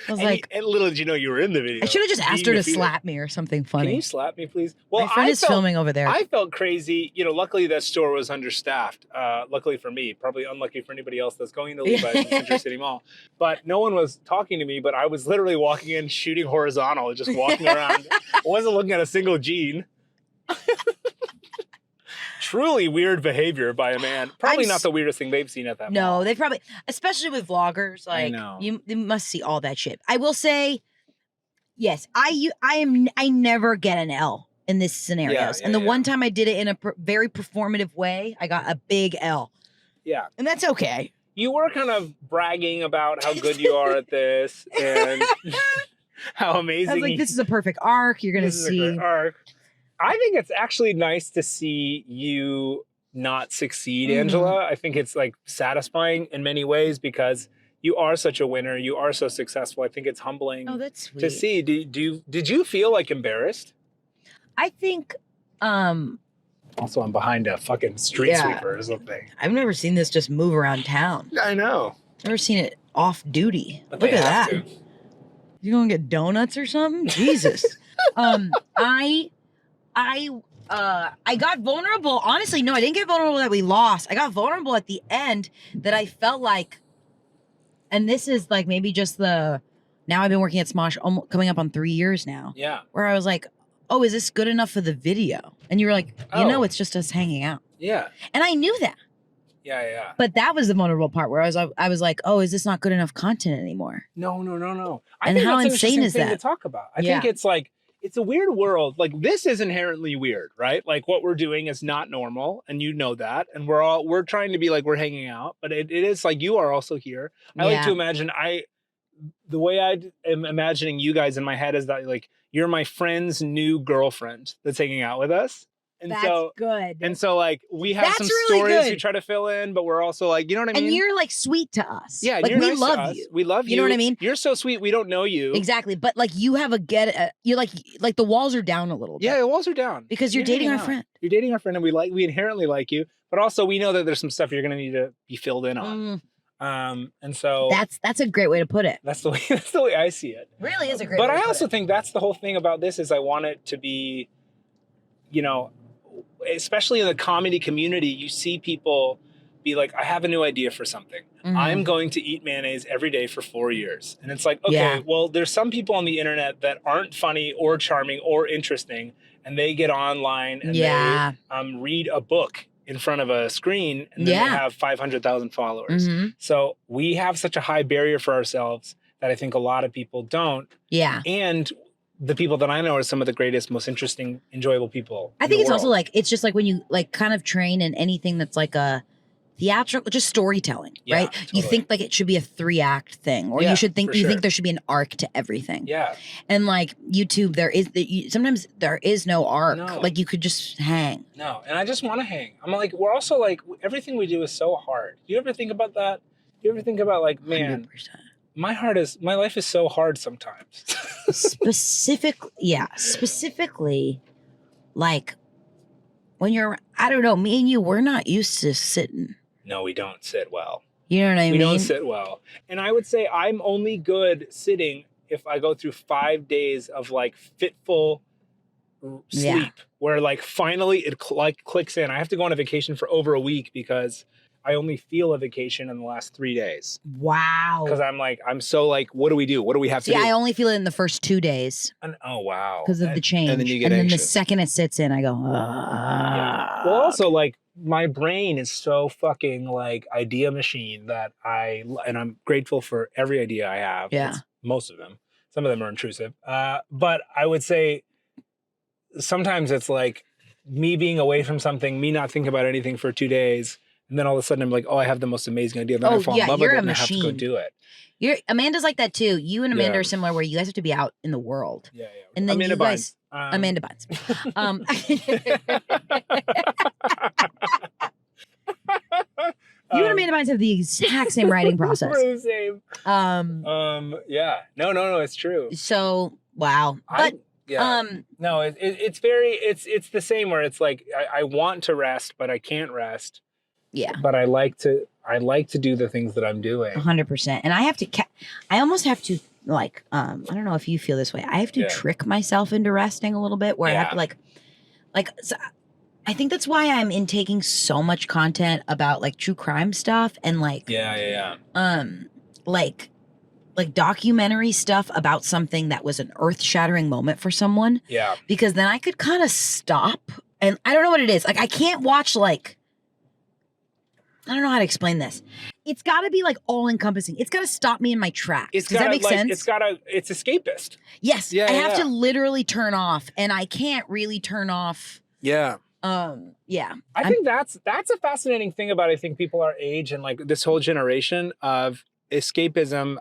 I was and little did you know you were in the video. I should have just asked her to slap me or something funny. Can you slap me, please? Well, my friend is filming over there. I felt crazy. You know, luckily that store was understaffed. Luckily for me, probably unlucky for anybody else that's going to Levi's in Century City Mall. But no one was talking to me, but I was literally walking in, shooting horizontal, just walking around. I wasn't looking at a single jean. Truly weird behavior by a man. Probably not the weirdest thing they've seen at that mall. No, they probably, especially with vloggers, like you must see all that shit. I will say, yes, I never get an L in this scenarios. And the one time I did it in a very performative way, I got a big L. Yeah. And that's okay. You were kind of bragging about how good you are at this and how amazing. I was like, this is a perfect arc. You're going to see. This is a great arc. I think it's actually nice to see you not succeed, Angela. I think it's like satisfying in many ways because you are such a winner. You are so successful. I think it's humbling that's sweet. to see. Did you feel like embarrassed? I think. Also, I'm behind a fucking street sweeper or something. I've never seen this just move around town. I know. Never seen it off duty. But look at that. To. You gonna get donuts or something? Jesus. I got vulnerable. Honestly, no, I didn't get vulnerable that we lost. I got vulnerable at the end that I felt like, and this is like maybe just now I've been working at SMOSH coming up on 3 years now. Yeah. Where I was like, oh, is this good enough for the video? And you were like, it's just us hanging out. Yeah. And I knew that. Yeah. But that was the vulnerable part where I was like, oh, is this not good enough content anymore? No. And how insane is that? To talk about. I think it's like, it's a weird world. Like this is inherently weird, right? Like what we're doing is not normal, and you know that. And we're trying to be like we're hanging out, but it is like you are also here. I like to imagine the way I am imagining you guys in my head is that like you're my friend's new girlfriend that's hanging out with us. And that's good. And so like we have some stories we try to fill in, but we're also like, you know what I mean? And you're like sweet to us. Yeah, like you're we nice love you. We love you. You know what I mean? You're so sweet. We don't know you. Exactly. But like you have you're like the walls are down a little bit. Yeah, the walls are down. Because you're dating our friend. You're dating our friend and we inherently like you, but also we know that there's some stuff you're gonna need to be filled in on. And so that's a great way to put it. That's the way I see it. Really is a great way. But I also think that's the whole thing about this is I want it to be, you know, especially in the comedy community, you see people be like, I have a new idea for something. I'm going to eat mayonnaise every day for 4 years. And it's like, okay, well, there's some people on the internet that aren't funny or charming or interesting, and they get online and they read a book in front of a screen, and then they have 500,000 followers. So we have such a high barrier for ourselves that I think a lot of people don't. Yeah. And the people that I know are some of the greatest, most interesting, enjoyable people. I think it's also like, it's just like when you like kind of train in anything that's like a theatrical, just storytelling, right? Totally. You think like it should be a 3-act thing, or you think there should be an arc to everything. Yeah. And like YouTube, sometimes there is no arc. No. Like you could just hang. No, and I just want to hang. I'm like, we're also like, everything we do is so hard. Do you ever think about that? Do you ever think about like, man, 100%. My life is so hard sometimes. Specifically, like when you're, I don't know, me and you, we're not used to sitting. No, we don't sit well. You know what I mean? We don't sit well. And I would say I'm only good sitting if I go through 5 days of like fitful sleep, where like finally it clicks in. I have to go on a vacation for over a week because I only feel a vacation in the last 3 days. Wow. Because I'm so like, what do we do? What do we have to do? Yeah, I only feel it in the first 2 days. Oh, wow. Because of the change. And then you get anxious. Then the second it sits in, I go, yeah. Well, also like my brain is so fucking like idea machine that and I'm grateful for every idea I have. Yeah. It's most of them. Some of them are intrusive. But I would say sometimes it's like me being away from something, me not thinking about anything for 2 days, And then all of a sudden I'm like, oh, I have the most amazing idea. Then I fall in love with it and I have to go do it. Amanda's like that too. You and Amanda Yeah. are similar, where you guys have to be out in the world. Yeah. And then Amanda you guys, Bynes. Amanda Bynes. You and Amanda Bynes have the exact same writing process. We're the same. Yeah. No, it's true. So wow. But no, it's very it's the same where it's like I want to rest, but I can't rest. Yeah. But I like to do the things that I'm doing. 100%. And I have to I almost have to like I don't know if you feel this way. I have to trick myself into resting a little bit, where I have to like so I think that's why I'm intaking so much content about like true crime stuff and like like documentary stuff about something that was an earth-shattering moment for someone. Yeah. Because then I could kind of stop, and I don't know what it is. Like I can't watch like, I don't know how to explain this. It's got to be like all-encompassing. It's got to stop me in my tracks. Does that make sense? It's escapist. Yes. I have to literally turn off, and I can't really turn off. Yeah. I think that's a fascinating thing about, I think, people our age and like this whole generation of escapism.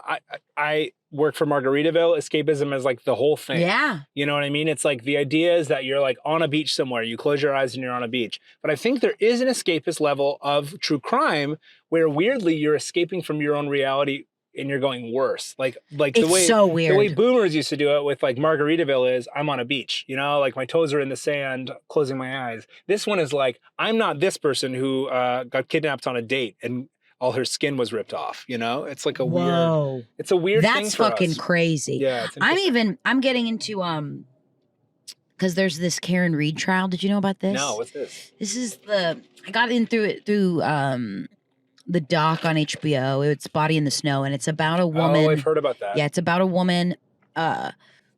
I work for Margaritaville. Escapism is like the whole thing. Yeah. You know what I mean? It's like the idea is that you're like on a beach somewhere. You close your eyes and you're on a beach. But I think there is an escapist level of true crime where weirdly you're escaping from your own reality and you're going worse. Like the way so weird. The way boomers used to do it with like Margaritaville is I'm on a beach, you know, like my toes are in the sand, closing my eyes. This one is like, I'm not this person who got kidnapped on a date and all her skin was ripped off, you know? It's like a weird thing That's for fucking us. crazy. Yeah. I'm getting into because there's this Karen Reed trial. Did you know about this? No, what's this? This is I got in through the doc on HBO. It's Body in the Snow, and it's about a woman. Oh, I've heard about that. Yeah, it's about a woman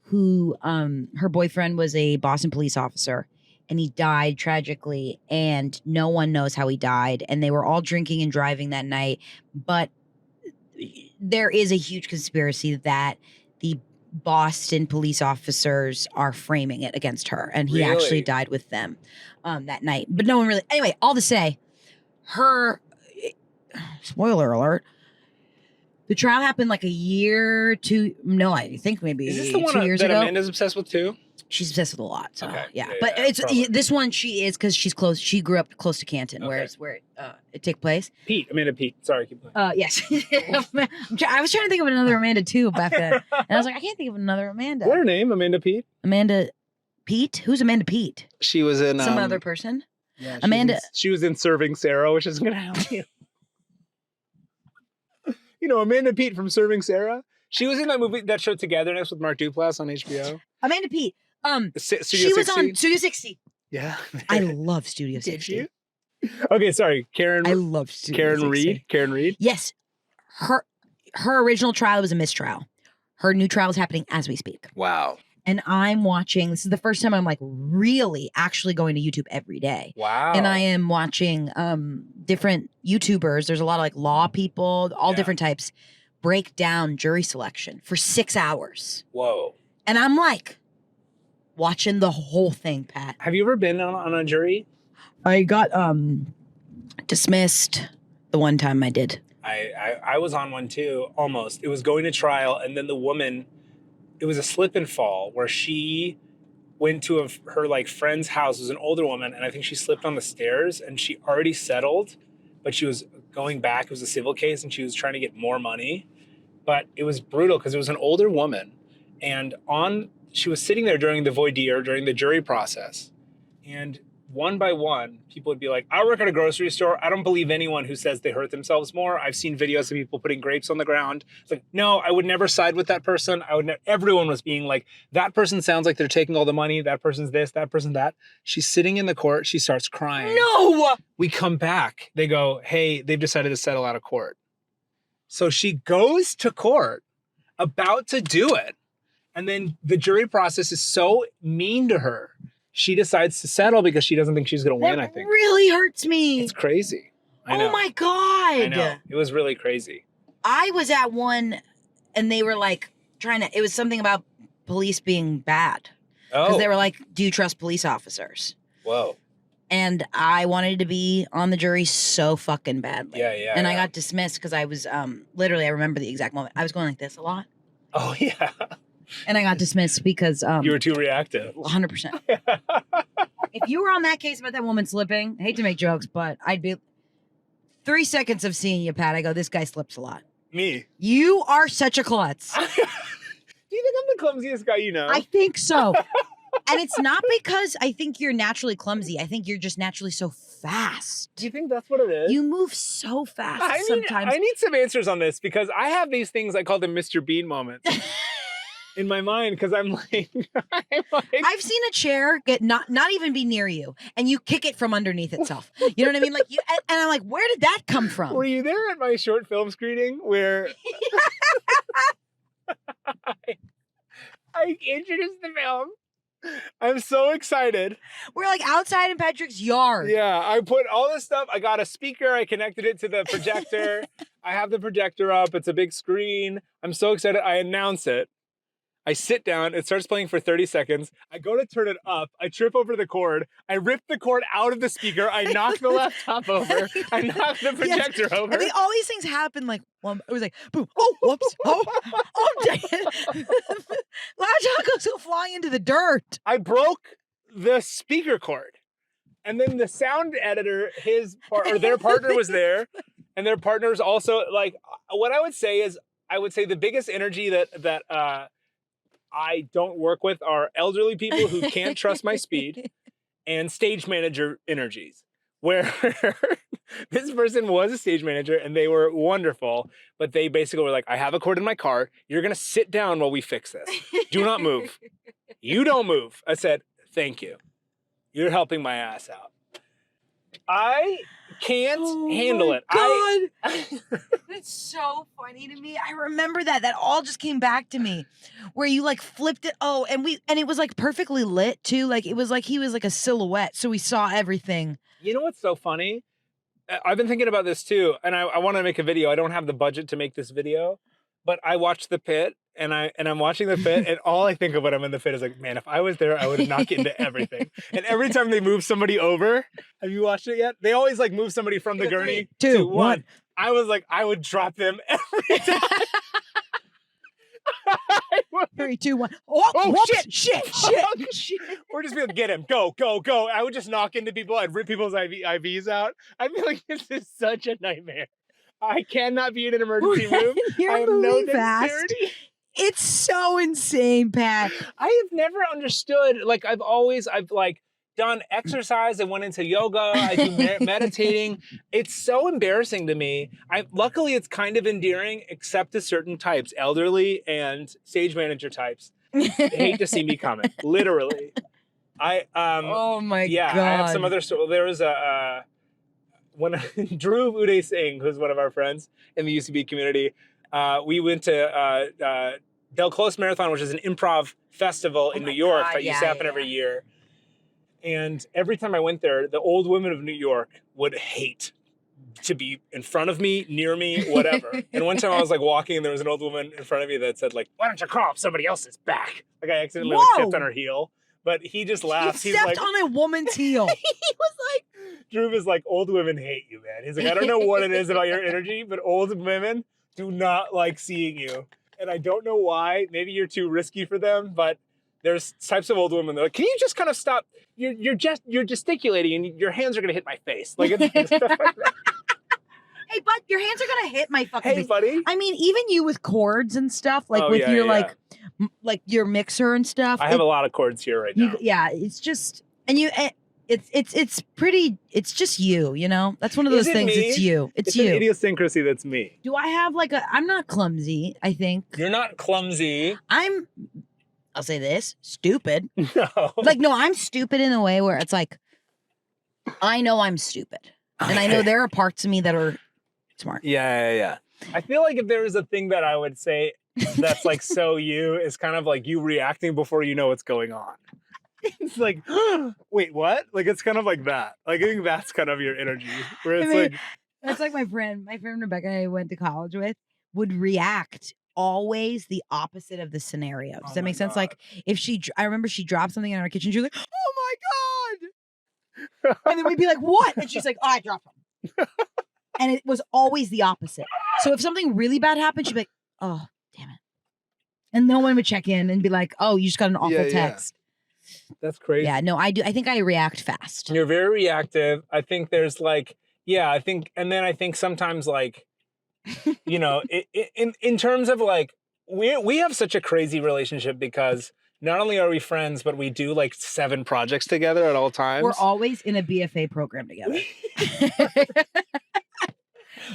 who her boyfriend was a Boston police officer, and he died tragically, and no one knows how he died, and they were all drinking and driving that night. But there is a huge conspiracy that the Boston police officers are framing it against her, and he actually died with them that night. But no one really. Anyway, all to say, spoiler alert. The trial happened like a year, two. No, I think maybe. Is this the one 2 years that ago. Amanda's obsessed with too? She's obsessed with a lot. So Okay. yeah. Yeah, But it's probably. this one. She is because she's close. She grew up close to Canton, where it took place. Amanda Pete. Sorry, keep going. Yes. I was trying to think of another Amanda too back then, and I was like, I can't think of another Amanda. What's her name? Amanda Pete. Amanda Pete? Who's Amanda Pete? She was in Some other person. Yeah, Amanda. She was in Serving Sarah, which is gonna help you. You know Amanda Pete from Serving Sarah. She was in that show Togetherness with Mark Duplass on HBO. Amanda Pete. Studio she was 60? on Studio 60. Yeah. I love Studio 60. Did you? Okay, sorry, Karen. I love Studio Karen 60. Reed. Karen Reed. Yes, her original trial was a mistrial. Her new trial is happening as we speak. Wow. And I'm watching. This is the first time I'm like really actually going to YouTube every day. Wow. And I am watching different YouTubers. There's a lot of like law people, all different types, break down jury selection for 6 hours. Whoa. And I'm like watching the whole thing, Pat. Have you ever been on a jury? I got dismissed the one time I did. I was on one too, almost. It was going to trial, and then the woman, it was a slip and fall where she went to her like friend's house. It was an older woman, and I think she slipped on the stairs, and she already settled, but she was going back. It was a civil case, and she was trying to get more money. But it was brutal because it was an older woman, and she was sitting there during the voir dire, during the jury process, and one by one, people would be like, I work at a grocery store. I don't believe anyone who says they hurt themselves more. I've seen videos of people putting grapes on the ground. It's like, no, I would never side with that person. Everyone was being like, that person sounds like they're taking all the money. That person's this, that person's that. She's sitting in the court. She starts crying. No! We come back. They go, hey, they've decided to settle out of court. So she goes to court about to do it. And then the jury process is so mean to her. She decides to settle because she doesn't think she's going to win, I think. Really hurts me. It's crazy. I know. Oh my God. I know. It was really crazy. I was at one and they were like it was something about police being bad. Because they were like, do you trust police officers? Whoa. And I wanted to be on the jury so fucking badly. Yeah. And I got dismissed because I was literally, I remember the exact moment. I was going like this a lot. Oh yeah. And I got dismissed because You were too reactive. 100%. If you were on that case about that woman slipping, I hate to make jokes, but I'd be 3 seconds of seeing you, Pat. I go, this guy slips a lot. Me. You are such a klutz. Do you think I'm the clumsiest guy you know? I think so. And it's not because I think you're naturally clumsy. I think you're just naturally so fast. Do you think that's what it is? You move so fast sometimes. I need some answers on this because I have these things I call them Mr. Bean moments in my mind because I'm like, I've seen a chair get not even be near you and you kick it from underneath itself. You know what I mean? Like you, and I'm like, where did that come from? Were you there at my short film screening where I introduced the film? I'm so excited. We're like outside in Patrick's yard. Yeah, I put all this stuff. I got a speaker. I connected it to the projector. I have the projector up. It's a big screen. I'm so excited. I announce it. I sit down. It starts playing for 30 seconds. I go to turn it up. I trip over the cord. I rip the cord out of the speaker. I knock the laptop over. I knock the projector over. I mean, all these things happen like, well, it was like, boom, oh, whoops, oh, dang it. Laptop goes flying into the dirt. I broke the speaker cord. And then the sound editor, their partner was there. And their partner was also like, what I would say is, I would say the biggest energy that I don't work with are elderly people who can't trust my speed and stage manager energies, where this person was a stage manager and they were wonderful, but they basically were like, I have a cord in my car. You're going to sit down while we fix this. Do not move. You don't move. I said, thank you. You're helping my ass out. I can't handle it. God. That's so funny to me. I remember that. That all just came back to me. Where you like flipped it. Oh, and it was like perfectly lit too. Like it was like he was like a silhouette. So we saw everything. You know what's so funny? I've been thinking about this too. And I want to make a video. I don't have the budget to make this video. But I watched The Pit and I'm watching The Pit and all I think of when I'm in the pit is like, man, if I was there, I would knock into everything. And every time they move somebody over, have you watched it yet? They always like move somebody from the gurney. 3, 2, 1. I was like, I would drop them every time. 3, 2, 1. Oh shit. We're just be like, get him, go. I would just knock into people. I'd rip people's IVs out. I'd be like, this is such a nightmare. I cannot be in an emergency room. I have no dexterity. It's so insane, Pat. I have never understood. Like I've like done exercise. I went into yoga. I do meditating. It's so embarrassing to me. Luckily it's kind of endearing, except to certain types, elderly and stage manager types. They hate to see me coming. Literally. Oh my God. I have some other story. There was when Drew Uday Singh, who's one of our friends in the UCB community, we went to Del Close Marathon, which is an improv festival in New York that used to happen every year. And every time I went there, the old women of New York would hate to be in front of me, near me, whatever. And one time I was like walking and there was an old woman in front of me that said like, why don't you crawl up somebody else's back? Like I accidentally like, stepped on her heel. But he just laughs. He stepped on a woman's heel. He was like, Drew was like, old women hate you, man. He's like, I don't know what it is about your energy, but old women do not like seeing you. And I don't know why. Maybe you're too risky for them, but there's types of old women that are like, can you just kind of stop? You're gesticulating and your hands are going to hit my face. Like, it's stuff like that. Hey, bud, your hands are going to hit my fucking face. Hey, buddy. I mean, even you with cords and stuff, like like your mixer and stuff. I have a lot of cords here right now. It's just, and it's pretty, it's just you know? That's one of those things. Me? It's you. It's an you. idiosyncrasy that's me. Do I have like I'm not clumsy, I think. You're not clumsy. I'll say this, stupid. No. Like, no, I'm stupid in a way where it's like, I know I'm stupid. Okay. And I know there are parts of me that are smart. Yeah. I feel like if there was a thing that I would say that's like so you is kind of like you reacting before you know what's going on. It's like, wait, what? Like it's kind of like that. Like I think that's kind of your energy. Where it's like that's like my friend Rebecca I went to college with would react always the opposite of the scenario. Does that make sense? God. Like if I remember she dropped something in our kitchen, she was like, oh my God. And then we'd be like, what? And she's like, oh, I dropped them. And it was always the opposite. So if something really bad happened, she'd be like, oh, damn it. And no one would check in and be like, oh, you just got an awful text. That's crazy. Yeah, no, I do. I think I react fast. You're very reactive. I think there's like, I think sometimes like, you know, in terms of like, we have such a crazy relationship because not only are we friends, but we do like 7 projects together at all times. We're always in a BFA program together.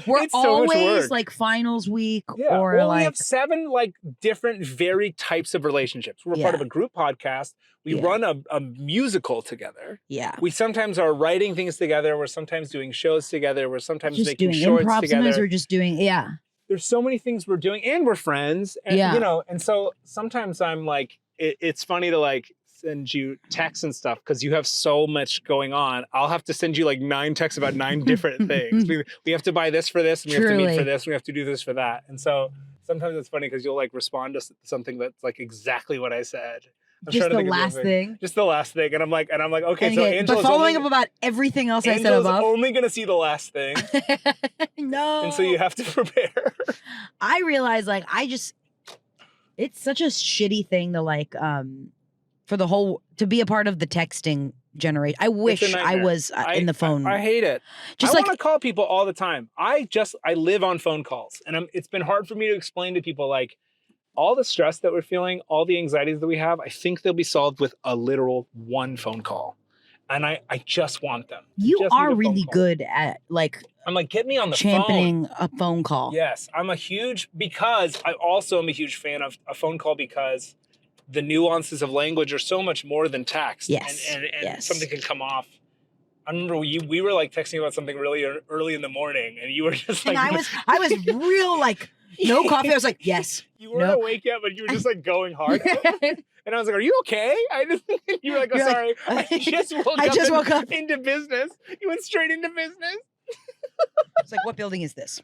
We're It's so much always work. like finals week Yeah. or Well, like we have 7 like different, very types of relationships. We're part of a group podcast. We run a musical together. Yeah. We sometimes are writing things together. We're sometimes doing shows together. We're sometimes just making doing shorts improv. together. Sometimes we're just doing There's so many things we're doing, and we're friends. And you know, and so sometimes I'm like, it's funny to like send you texts and stuff because you have so much going on. I'll have to send you like 9 texts about 9 different things. We have to buy this for this, and we have to meet for this, we have to do this for that. And so sometimes it's funny because you'll like respond to something that's like exactly what I said. Just the last thing. Just the last thing. And I'm like, okay, so Angela's but following up about everything else I said above. only gonna see the last thing. No. And so you have to prepare. I realize like it's such a shitty thing to like for the whole to be a part of the texting generation. I wish I was in the phone. I hate it. I want to call people all the time. I live on phone calls, and it's been hard for me to explain to people like all the stress that we're feeling, all the anxieties that we have. I think they'll be solved with a literal 1 phone call, and I just want them. You are really good at like. I'm like, get me on the championing phone. A phone call. Yes, because I also am a huge fan of a phone call because the nuances of language are so much more than text. Yes. And something can come off. I remember we were like texting about something really early in the morning, and you were just like, and I was real like no coffee. I was like, yes. You weren't awake yet, but you were just like going hard. And I was like, are you okay? You were like, oh, sorry. Like, I just woke up into business. You went straight into business. It's like, what building is this?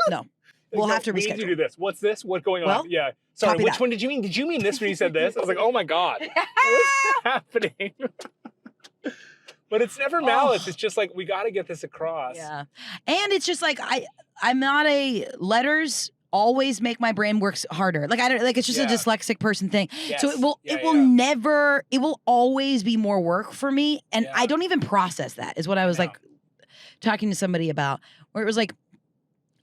No. We'll have to reschedule. We need to do this. What's this? What's going Well, on? Yeah. Sorry, which one did you mean? Did you mean this when you said this? I was like, oh my God. What's happening? But it's never malice. It's just like, we got to get this across. Yeah. And it's just like, I'm not letters always make my brain work harder. Like, it's just a dyslexic person thing. Yes. So it will always be more work for me. And I don't even process that is what I was like talking to somebody about, where it was like,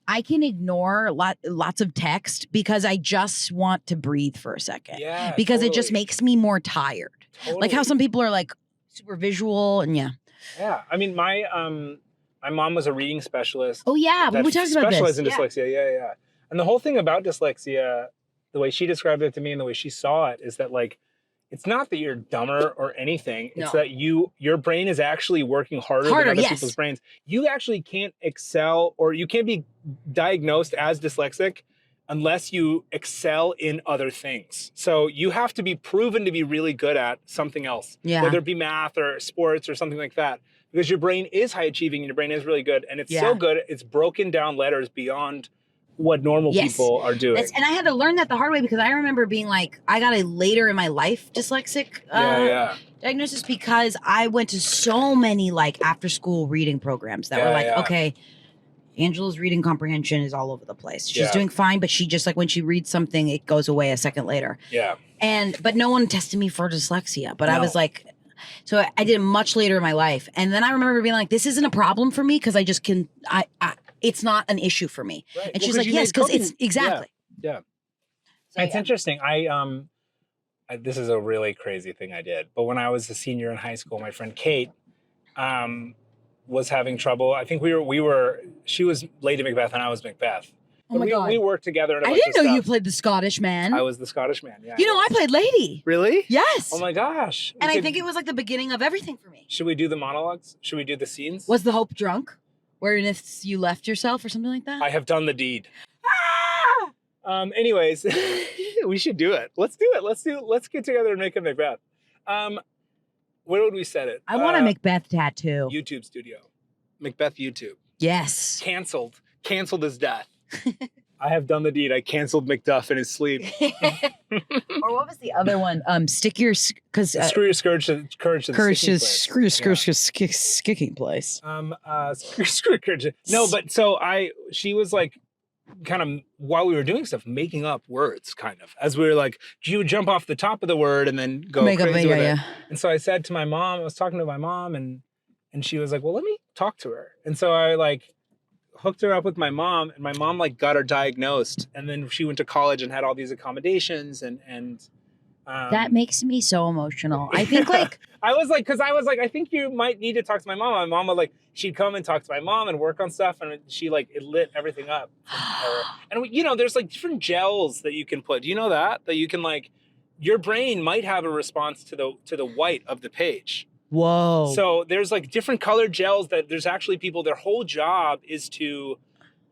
I can ignore lots of text because I just want to breathe for a second. Yeah, because it just makes me more tired. Totally. Like how some people are like super visual and Yeah. I mean, my mom was a reading specialist. Oh yeah, we talked about this. Specialized in dyslexia. Yeah. And the whole thing about dyslexia, the way she described it to me and the way she saw it, is that like, it's not that you're dumber or anything. It's that your brain is actually working harder than other people's brains. You actually can't excel, or you can't be diagnosed as dyslexic unless you excel in other things. So you have to be proven to be really good at something else, whether it be math or sports or something like that, because your brain is high achieving and your brain is really good. And it's so good, it's broken down letters beyond what normal people are doing. And I had to learn that the hard way, because I remember being like, I got a later in my life dyslexic diagnosis because I went to so many like after school reading programs that were like, okay, Angela's reading comprehension is all over the place. She's doing fine, but she just like when she reads something, it goes away a second later. Yeah. But no one tested me for dyslexia. But I was like, so I did it much later in my life. And then I remember being like, this isn't a problem for me because I just can, it's not an issue for me. Right. And she's like, yes, because it's exactly. Yeah. So, it's interesting. This is a really crazy thing I did. But when I was a senior in high school, my friend Kate was having trouble. I think she was Lady Macbeth and I was Macbeth. Oh my God. We worked together. I didn't know you played the Scottish man. I was the Scottish man, yeah. You know, I played Lady. Really? Yes. Oh my gosh. And I think it was like the beginning of everything for me. Should we do the monologues? Should we do the scenes? Was the Hope drunk? Wherein if you left yourself or something like that? I have done the deed. Anyways, we should do it. Let's do it. Let's get together and make a Macbeth. Where would we set it? I want a Macbeth tattoo. YouTube studio. Macbeth YouTube. Yes. Canceled as death. I have done the deed. I canceled Macduff in his sleep. Or what was the other one? Stick your because Screw your courage to screw your skicking place. Screw your courage. No, but so she was like, kind of while we were doing stuff, making up words, kind of as we were like, you would jump off the top of the word and then go crazy with it. And so I said to my mom, I was talking to my mom, and she was like, well, let me talk to her. And so I like hooked her up with my mom, and my mom like got her diagnosed, and then she went to college and had all these accommodations and that makes me so emotional. I think like I was like, I think you might need to talk to my mom. My mom would like, she'd come and talk to my mom and work on stuff, and she like, it lit everything up from her. And you know, there's like different gels that you can put. Do you know that you can like, your brain might have a response to the white of the page. Whoa. So there's like different colored gels that there's actually people, their whole job is to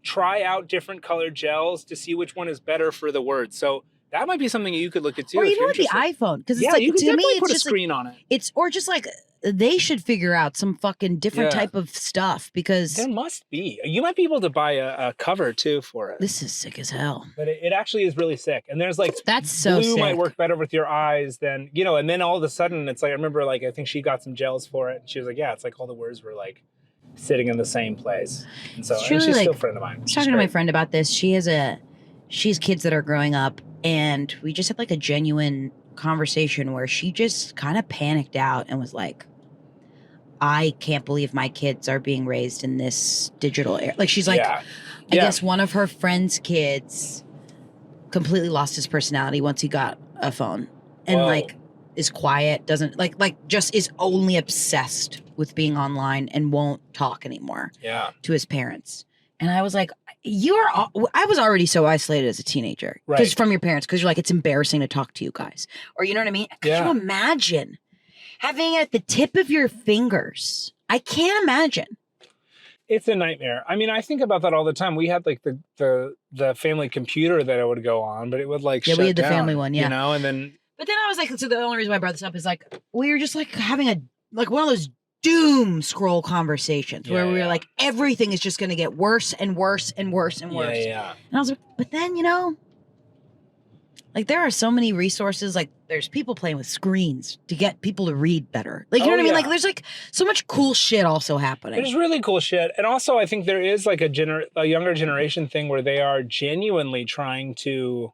try out different colored gels to see which one is better for the word. So that might be something you could look at too. Or even with the iPhone, because it's like, you could to me, definitely it's put a just screen like, on it. It's or just like they should figure out some fucking different type of stuff, because there must be. You might be able to buy a cover too for it. This is sick as hell. But it actually is really sick. And there's like, that's so blue sick. Might work better with your eyes than, you know, and then all of a sudden it's like, I remember like, I think she got some gels for it, and she was like, yeah, it's like all the words were like sitting in the same place. And so and she's still a friend of mine. I was talking to my friend about this. She has kids that are growing up, and we just had like a genuine conversation where she just kind of panicked out and was like, I can't believe my kids are being raised in this digital era. Like, she's like, I guess one of her friend's kids completely lost his personality once he got a phone, and like is quiet, doesn't like just is only obsessed with being online and won't talk anymore to his parents. And I was like, I was already so isolated as a teenager because from your parents, because you're like, it's embarrassing to talk to you guys, or you know what I mean? Could you imagine having it at the tip of your fingers? I can't imagine. It's a nightmare. I mean, I think about that all the time. We had like the family computer that I would go on, but it would like shut we had the down, family one, you know, and then. But then I was like, so the only reason why I brought this up is like, we were just like having one of those doom scroll conversations where we were like, everything is just going to get worse and worse and worse and worse. Yeah. And I was like, but then, you know, like there are so many resources. Like there's people playing with screens to get people to read better. Like, you know what I mean? Like there's like so much cool shit also happening. There's really cool shit. And also I think there is like a younger generation thing where they are genuinely trying to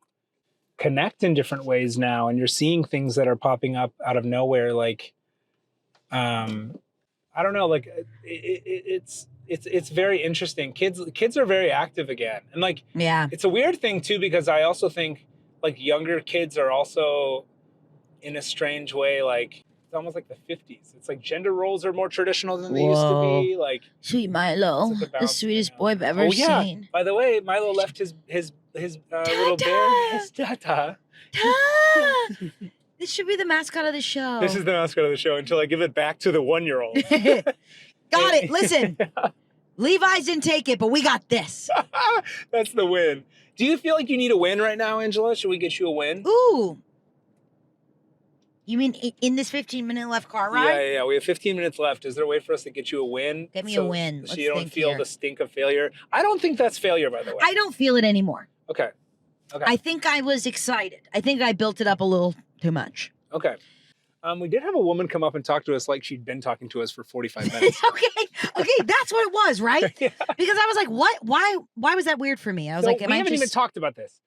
connect in different ways now. And you're seeing things that are popping up out of nowhere. Like, I don't know, like it's very interesting. Kids are very active again. And like, it's a weird thing too, because I also think like younger kids are also in a strange way, like it's almost like the 50s. It's like gender roles are more traditional than they used to be. Like sweet Milo, the sweetest boy I've ever seen. By the way, Milo left his little bear, his Tata. This should be the mascot of the show. This is the mascot of the show until I give it back to the 1-year-old. Got it. Listen, Levi's didn't take it, but we got this. That's the win. Do you feel like you need a win right now, Angela? Should we get you a win? Ooh. You mean in this 15-minute left car ride? Yeah. We have 15 minutes left. Is there a way for us to get you a win? Get me a win. So you don't feel the stink of failure? I don't think that's failure, by the way. I don't feel it anymore. Okay. I think I was excited. I think I built it up a little too much. Okay. We did have a woman come up and talk to us like she'd been talking to us for 45 minutes. Okay, that's what it was, right? Because I was like, what? Why was that weird for me? I was like, we haven't even talked about this.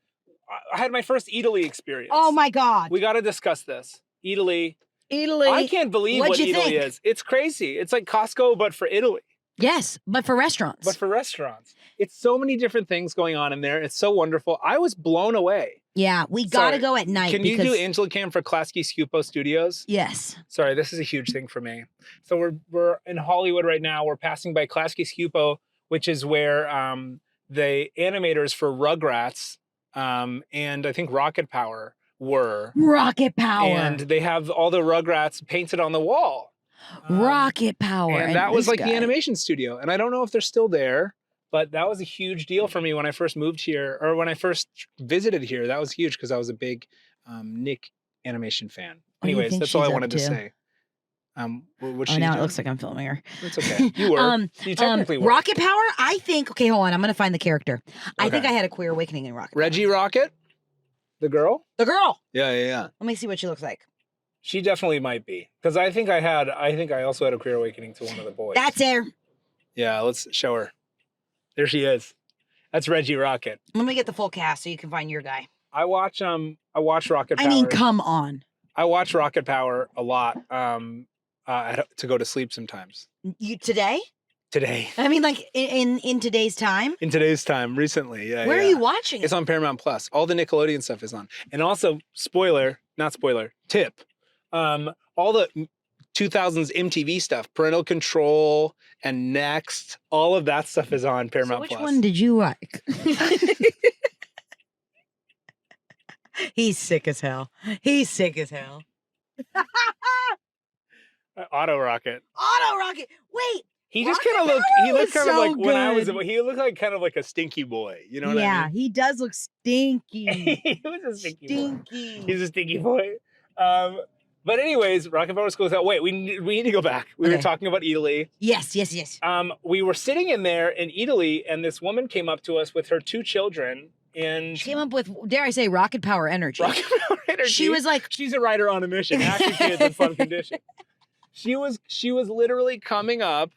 I had my first Italy experience. Oh my God. We got to discuss this. Italy. I can't believe what Italy is. It's crazy. It's like Costco, but for Italy. Yes, but for restaurants. It's so many different things going on in there. It's so wonderful. I was blown away. Yeah, we got to go at night. Can you do Angela Cam for Klasky Scupo Studios? Yes. Sorry, this is a huge thing for me. So we're in Hollywood right now. We're passing by Klasky Scupo, which is where the animators for Rugrats and I think Rocket Power were. Rocket Power. And they have all the Rugrats painted on the wall. Rocket Power. And that was like the animation studio. And I don't know if they're still there, but that was a huge deal for me when I first moved here, or when I first visited here. That was huge because I was a big Nick animation fan. Anyways, that's all I wanted to say. What Oh, she's now doing. it looks like I'm filming her. It's okay. You were. You technically were. Rocket Power, I think, okay, hold on. I'm going to find the character. I think Okay. I had a queer awakening in Rocket Reggie Power. Rocket? The girl? The girl. Yeah. Let me see what she looks like. She definitely might be. Because I think I also had a queer awakening to one of the boys. That's her. Yeah, let's show her. There she is. That's Reggie Rocket. Let me get the full cast so you can find your guy. I watch Rocket Power. I mean, come on. I watch Rocket Power a lot to go to sleep sometimes. You today? Today. I mean, like in today's time? In today's time, recently. Yeah. Where are you watching it? It's on Paramount Plus. All the Nickelodeon stuff is on. And also, tip. All the 2000s MTV stuff, Parental Control and Next, all of that stuff is on Paramount Which Plus. one did you like? He's sick as hell. Auto Rocket. Auto Rocket. Wait. He just Rocket kind of looked. He Power looked was kind of so like when I was. good. He looked like kind of like a stinky boy. You know what I mean? He does look stinky. He was a stinky boy. He's a stinky boy. But anyways, Rocket Power School is out. Wait, we need to go back. We were talking about Italy. Yes. We were sitting in there in Italy, and this woman came up to us with her 2 children. And She came up with, dare I say, Rocket Power energy. Rocket Power energy. She was like, she's a writer on a mission. Action kids in fun condition. She was literally coming up.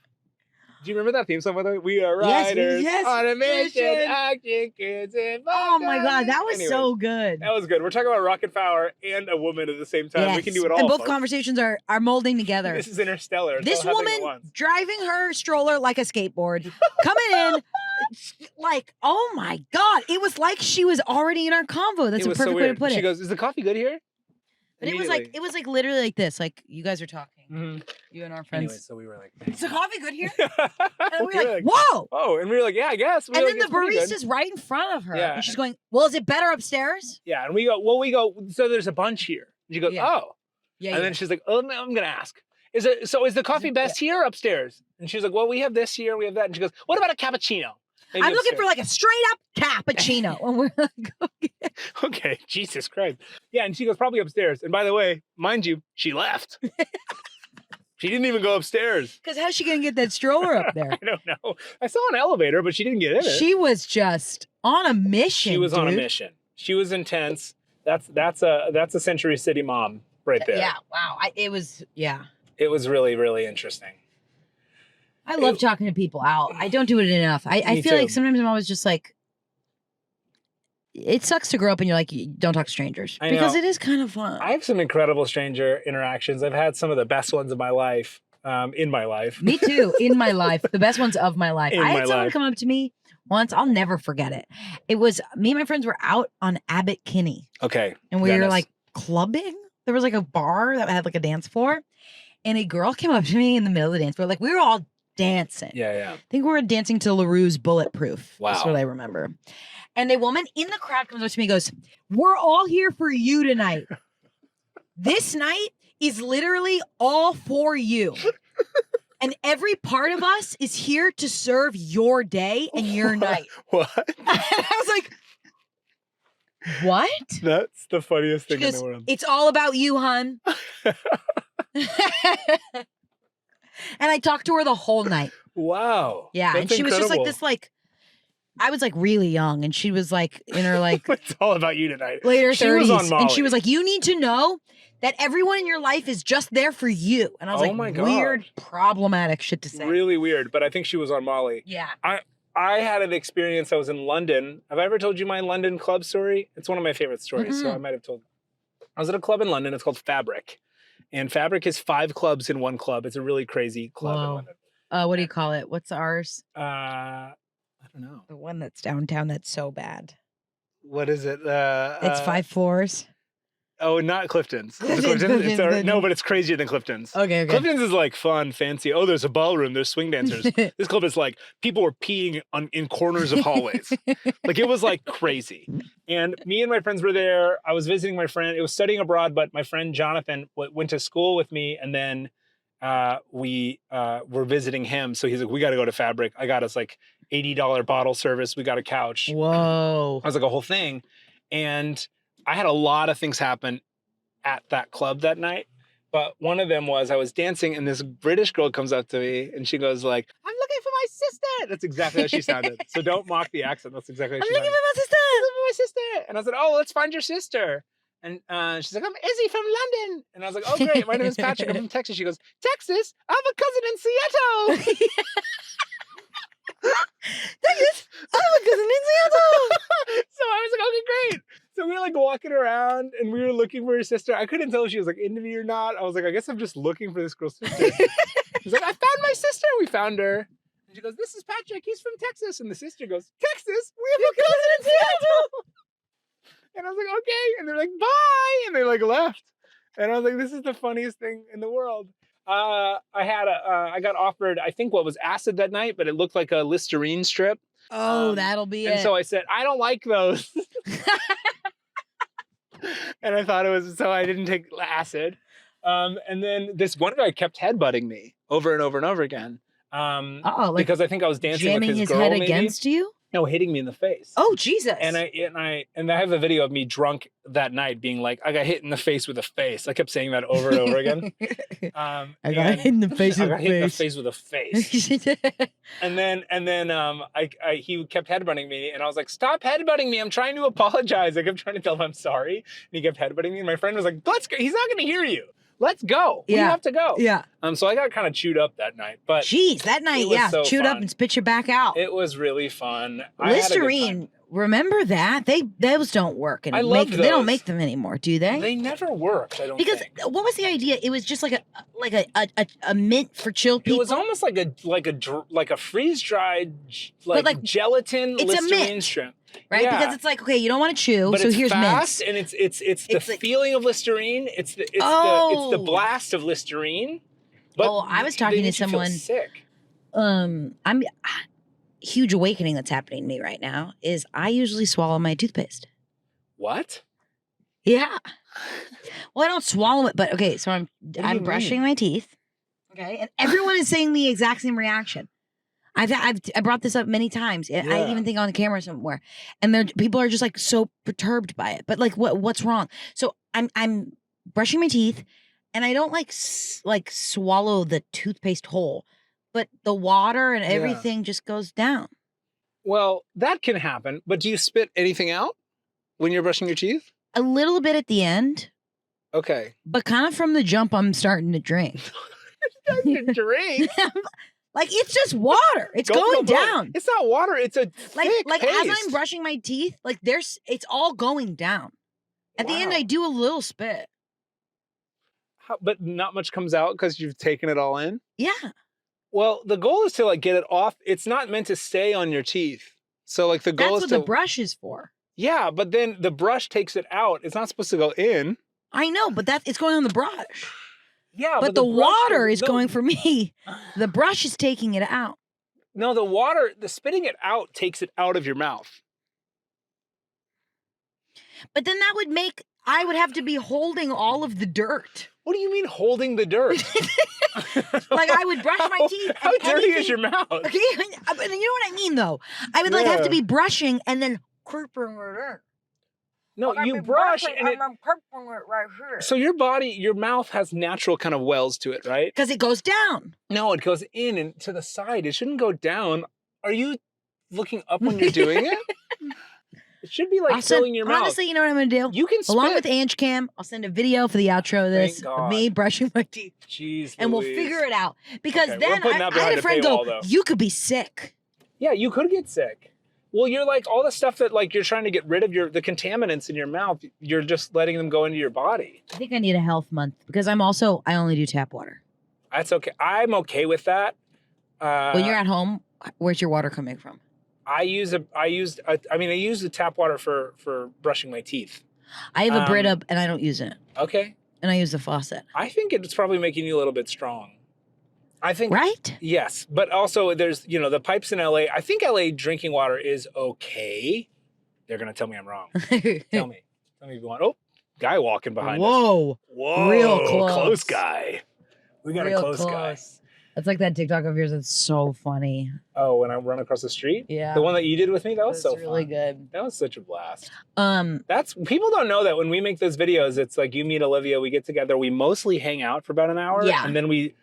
Do you remember that theme song? By the way, we are riders on a mission. Action kids in fun oh my God, that was Anyways, so good. That was good. We're talking about Rocket Power and a woman at the same time. We can do it all. And both folks. conversations are molding together. This is Interstellar. It's This all happening at woman once. driving her stroller like a skateboard, coming in, like, oh my God. It was like she was already in our convo. That's It a was perfect so way to weird. put She it. goes, "Is the coffee good here?" But it was like literally like this. Like, you guys are talking. Mm-hmm. You and our friends. Anyway, so we were like, Is the coffee good here? and And we were like, whoa. oh, and we were like, yeah, I guess. And then the barista's right in front of her. Yeah. And she's going, well, is it better upstairs? Yeah, and we go, so there's a bunch here. And she goes, Yeah. oh. Yeah. And then she's like, oh, no, I'm going to ask. Is the coffee best here or upstairs? And she's like, well, we have this here, we have that. And she goes, what about a cappuccino? Maybe I'm looking upstairs. for like a straight up cappuccino. And we're like, okay. Okay, Jesus Christ. Yeah, and she goes, probably upstairs. And by the way, mind you, she left. She didn't even go upstairs. Because how's she going to get that stroller up there? I don't know. I saw an elevator, but she didn't get in it. She was just on a mission. She was on a dude. mission. She was intense. That's a Century City mom right there. Yeah. Wow. It was really, really interesting. I love talking to people out. I don't do it enough. I feel like sometimes I'm always just like, it sucks to grow up and you're like, don't talk to strangers. I because know. it is kind of fun. I have some incredible stranger interactions. I've had some of the best ones of my life, in my life. Me too. In my life. The best ones of my life. In I my had someone life. come up to me once. I'll never forget it. It was me and my friends were out on Abbot Kinney. Okay. And we were Dennis. like clubbing. There was like a bar that had like a dance floor. And a girl came up to me in the middle of the dance floor. Like we were all dancing. Yeah. I think we were dancing to LaRue's Bulletproof. That's Wow. what I remember. And a woman in the crowd comes up to me and goes, we're all here for you tonight. This night is literally all for you. And every part of us is here to serve your day and your night. What? And I was like, what? That's the funniest thing She goes, in the world. it's all about you, hun. And I talked to her the whole night. Wow. Yeah. That's and she was just like incredible. this, like, I was like really young and she was like in her like It's all about you tonight. later 30s. She was on And she Molly. was like, you need to know that everyone in your life is just there for you. And I was Oh like, my God. weird, problematic shit to say. Really weird, but I think she was on Molly. Yeah. I had an experience. I was in London. Have I ever told you my London club story? It's one of my favorite stories, so I might have told. I was at a club in London. It's called Fabric. And Fabric is 5 clubs in one club. It's a really crazy club in London. What do you call it? What's ours? I don't know. The one that's downtown that's so bad. What is it? It's 5 floors. Oh, not Clifton's. Is it Clifton's, Clifton's? Clifton's. No, but it's crazier than Clifton's. Okay. Clifton's is like fun, fancy. Oh, there's a ballroom. There's swing dancers. This club is like people were peeing in corners of hallways. Like it was like crazy. And me and my friends were there. I was visiting my friend. It was studying abroad, but my friend Jonathan went to school with me, and then we were visiting him. So he's like, "We got to go to Fabric. I got us like $80 bottle service. We got a couch." Whoa. I was like a whole thing, and I had a lot of things happen at that club that night. But one of them was I was dancing and this British girl comes up to me and she goes like, "I'm looking for my sister." That's exactly how she sounded. So don't mock the accent. That's exactly how I'm she looking sounded. for my sister. "I'm looking for my sister." And I said, "Oh, let's find your sister." And she's like, "I'm Izzy from London." And I was like, "Oh, great. My name is Patrick. I'm from Texas." She goes, "Texas? I have a cousin in Seattle." Texas, I have a cousin in Seattle. So I was like, "Okay, great." So we were like walking around and we were looking for her sister. I couldn't tell if she was like into me or not. I was like, I guess I'm just looking for this girl's sister. She's like, "I found my sister." We found her. And she goes, "This is Patrick. He's from Texas." And the sister goes, "Texas? We have a cousin in Seattle." And I was like, "Okay." And they're like, "Bye." And they like left. And I was like, this is the funniest thing in the world. I got offered, I think what was acid that night, but it looked like a Listerine strip. Oh, that'll be And it. so I said, "I don't like those." And I thought it was, so I didn't take acid. And then this one guy kept headbutting me over and over and over again. like Because I think I was dancing with jamming his his girl, head maybe. against you. No, hitting me in the face. Oh, Jesus. And I have a video of me drunk that night being like, I got hit in the face with a face. I kept saying that over and over again. I got hit in the face with a I got hit in the face. face with a face. And then he kept headbutting me and I was like, "Stop headbutting me. I'm trying to apologize." I kept trying to tell him I'm sorry. And he kept headbutting me. And my friend was like, "Let's go. He's not going to hear you. Let's go. We have to go." Yeah. So I got kind of chewed up that night. But Jeez, that night, it was so chewed up fun. and spit you back out. It was really fun. I had a good time. Listerine, remember that? Those don't work I love They don't those. make them anymore, do they? They never worked, I don't Because think. what was the idea? It was just like a mint for chill people. It was almost like a freeze dried like gelatin it's a Listerine mint. strip, right? Yeah. Because it's like, okay, you don't want to chew, But so it's here's fast mint. and it's the like, feeling of Listerine. It's the blast of Listerine. But I was talking to someone. Sick. Huge awakening that's happening to me right now is I usually swallow my toothpaste. What? Yeah. Well, I don't swallow it, but okay. So I'm brushing my teeth. Okay, and everyone is saying the exact same reaction. I brought this up many times. Yeah. I even think on the camera somewhere, and people are just like so perturbed by it. But like, what's wrong? So I'm brushing my teeth, and I don't like swallow the toothpaste whole, but the water and everything just goes down. Well, that can happen. But do you spit anything out when you're brushing your teeth? A little bit at the end. Okay. But kind of from the jump, I'm starting to drink. Starting to drink? Like, it's just water. It's going down. It's not water. It's a thick like paste. as I'm brushing my teeth, like it's all going down. At the end, I do a little spit. But not much comes out because you've taken it all in? Yeah. Well, the goal is to like get it off. It's not meant to stay on your teeth. So like the goal That's is what the brush is for. Yeah, but then the brush takes it out. It's not supposed to go in. I know, but it's going on the brush. Yeah, but the water is going for me. The brush is taking it out. No, the spitting it out takes it out of your mouth. But then I would have to be holding all of the dirt. What do you mean holding the dirt? Like I would brush my teeth. How dirty is your mouth? Okay, you know what I mean though. I would have to be brushing and then creeping it in. No, you brush and I'm creeping it right here. So your mouth has natural kind of wells to it, right? Because it goes down. No, it goes in and to the side. It shouldn't go down. Are you looking up when you're doing it? It should be like filling your mouth. Honestly, you know what I'm going to do? You can spit. Along with Ange Cam, I'll send a video for the outro of this of me brushing my teeth. Jeez, and Louise. We'll figure it out. Because Okay, then I had a friend go, you could be sick. Yeah, you could get sick. Well, you're like all the stuff that like you're trying to get rid of the contaminants in your mouth, you're just letting them go into your body. I think I need a health month because I only do tap water. That's okay. I'm okay with that. When you're at home, where's your water coming from? I use the tap water for brushing my teeth. I have a Brita and I don't use it. Okay. And I use the faucet. I think it's probably making you a little bit strong. I think. Right? Yes. But also there's, the pipes in LA. I think LA drinking water is okay. They're going to tell me I'm wrong. Tell me if you want. Oh, guy walking behind us. Whoa. Whoa. Real close. Close guy. We got a close guy. That's like that TikTok of yours. That's so funny. Oh, when I run across the street? Yeah. The one that you did with me? That was That's so really fun. good. That was such a blast. That's people don't know that when we make those videos, it's like you meet Olivia, we get together, we mostly hang out for about an hour, Yeah. and then we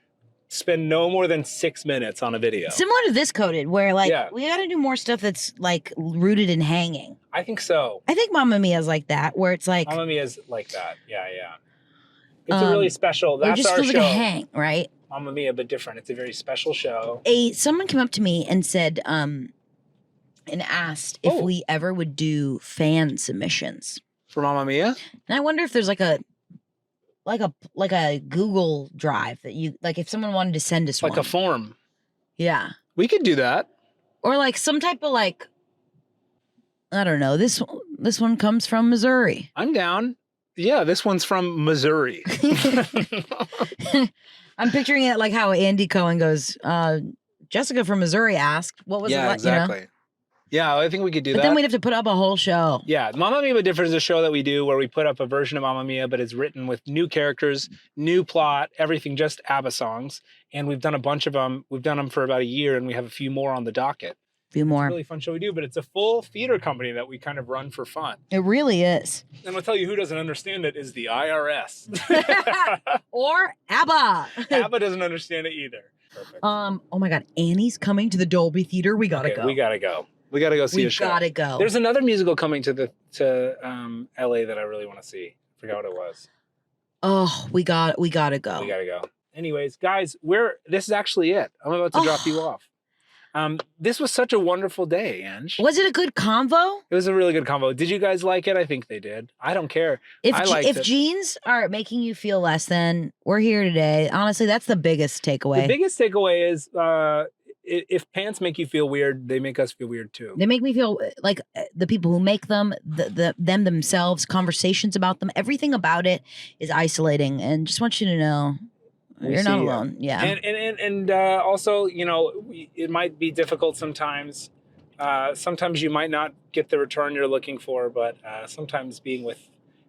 spend no more than 6 minutes on a video. similar to this Coded, where like we got to do more stuff that's like rooted in hanging. I think so. I think Mamma Mia's like that, where it's like Mamma Mia's like that. Yeah. It's a really special. That's just our feels show. like a hang, right? Mamma Mia, but different. It's a very special show. Someone came up to me and said, and asked if we ever would do fan submissions For Mamma Mia? And I wonder if there's like a Google Drive that you like if someone wanted to send us like one. a form. Yeah. We could do that. Or like some type of like, I don't know. This one comes from Missouri. I'm down. Yeah, this one's from Missouri. I'm picturing it like how Andy Cohen goes, Jessica from Missouri asked, what was it like? Exactly. You know? Yeah, I think we could do that. But then we'd have to put up a whole show. Yeah, Mamma Mia But Different is a show that we do where we put up a version of Mamma Mia, but it's written with new characters, new plot, everything, just ABBA songs. And we've done a bunch of them. We've done them for about a year, and we have a few more on the docket. It's a really fun show we do, but it's a full theater company that we kind of run for fun. It really is. And I'll tell you who doesn't understand it is the IRS. Or ABBA. ABBA doesn't understand it either. Perfect. Oh my God, Annie's coming to the Dolby Theater. We gotta go. We gotta go. We gotta go see a show. We gotta go. There's another musical coming to LA that I really want to see. I forgot what it was. Oh, we gotta go. We gotta go. Anyways, guys, this is actually it. I'm about to drop you off. This was such a wonderful day, Ange. Was it a good convo? It was a really good convo. Did you guys like it? I think they did. I don't care. If jeans are making you feel less than, we're here today. Honestly, that's the biggest takeaway. The biggest takeaway is if pants make you feel weird, they make us feel weird too. They make me feel like the people who make them, them themselves, conversations about them, everything about it is isolating. And just want you to know, you're not alone. Yeah. And also, you know, it might be difficult sometimes. Sometimes you might not get the return you're looking for, but sometimes being with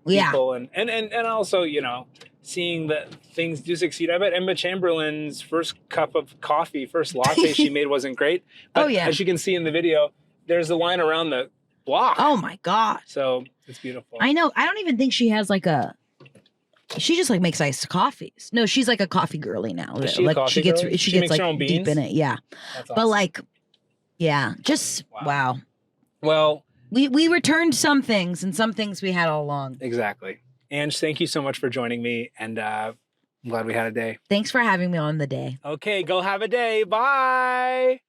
people and also, you know, seeing that things do succeed. I bet Emma Chamberlain's first cup of coffee, first latte she made wasn't great. But as you can see in the video, there's a line around the block. Oh my God. So it's beautiful. I know. I don't even think she has like she just like makes iced coffees. No, she's like a coffee girly now. Is she like a coffee she gets girly? she She gets makes her like own deep beans? in it. Yeah. That's But awesome. like, yeah, just wow. Well, we returned some things and some things we had all along. Exactly. Ange, thank you so much for joining me, and I'm glad we had a day. Thanks for having me on the day. Okay, go have a day. Bye.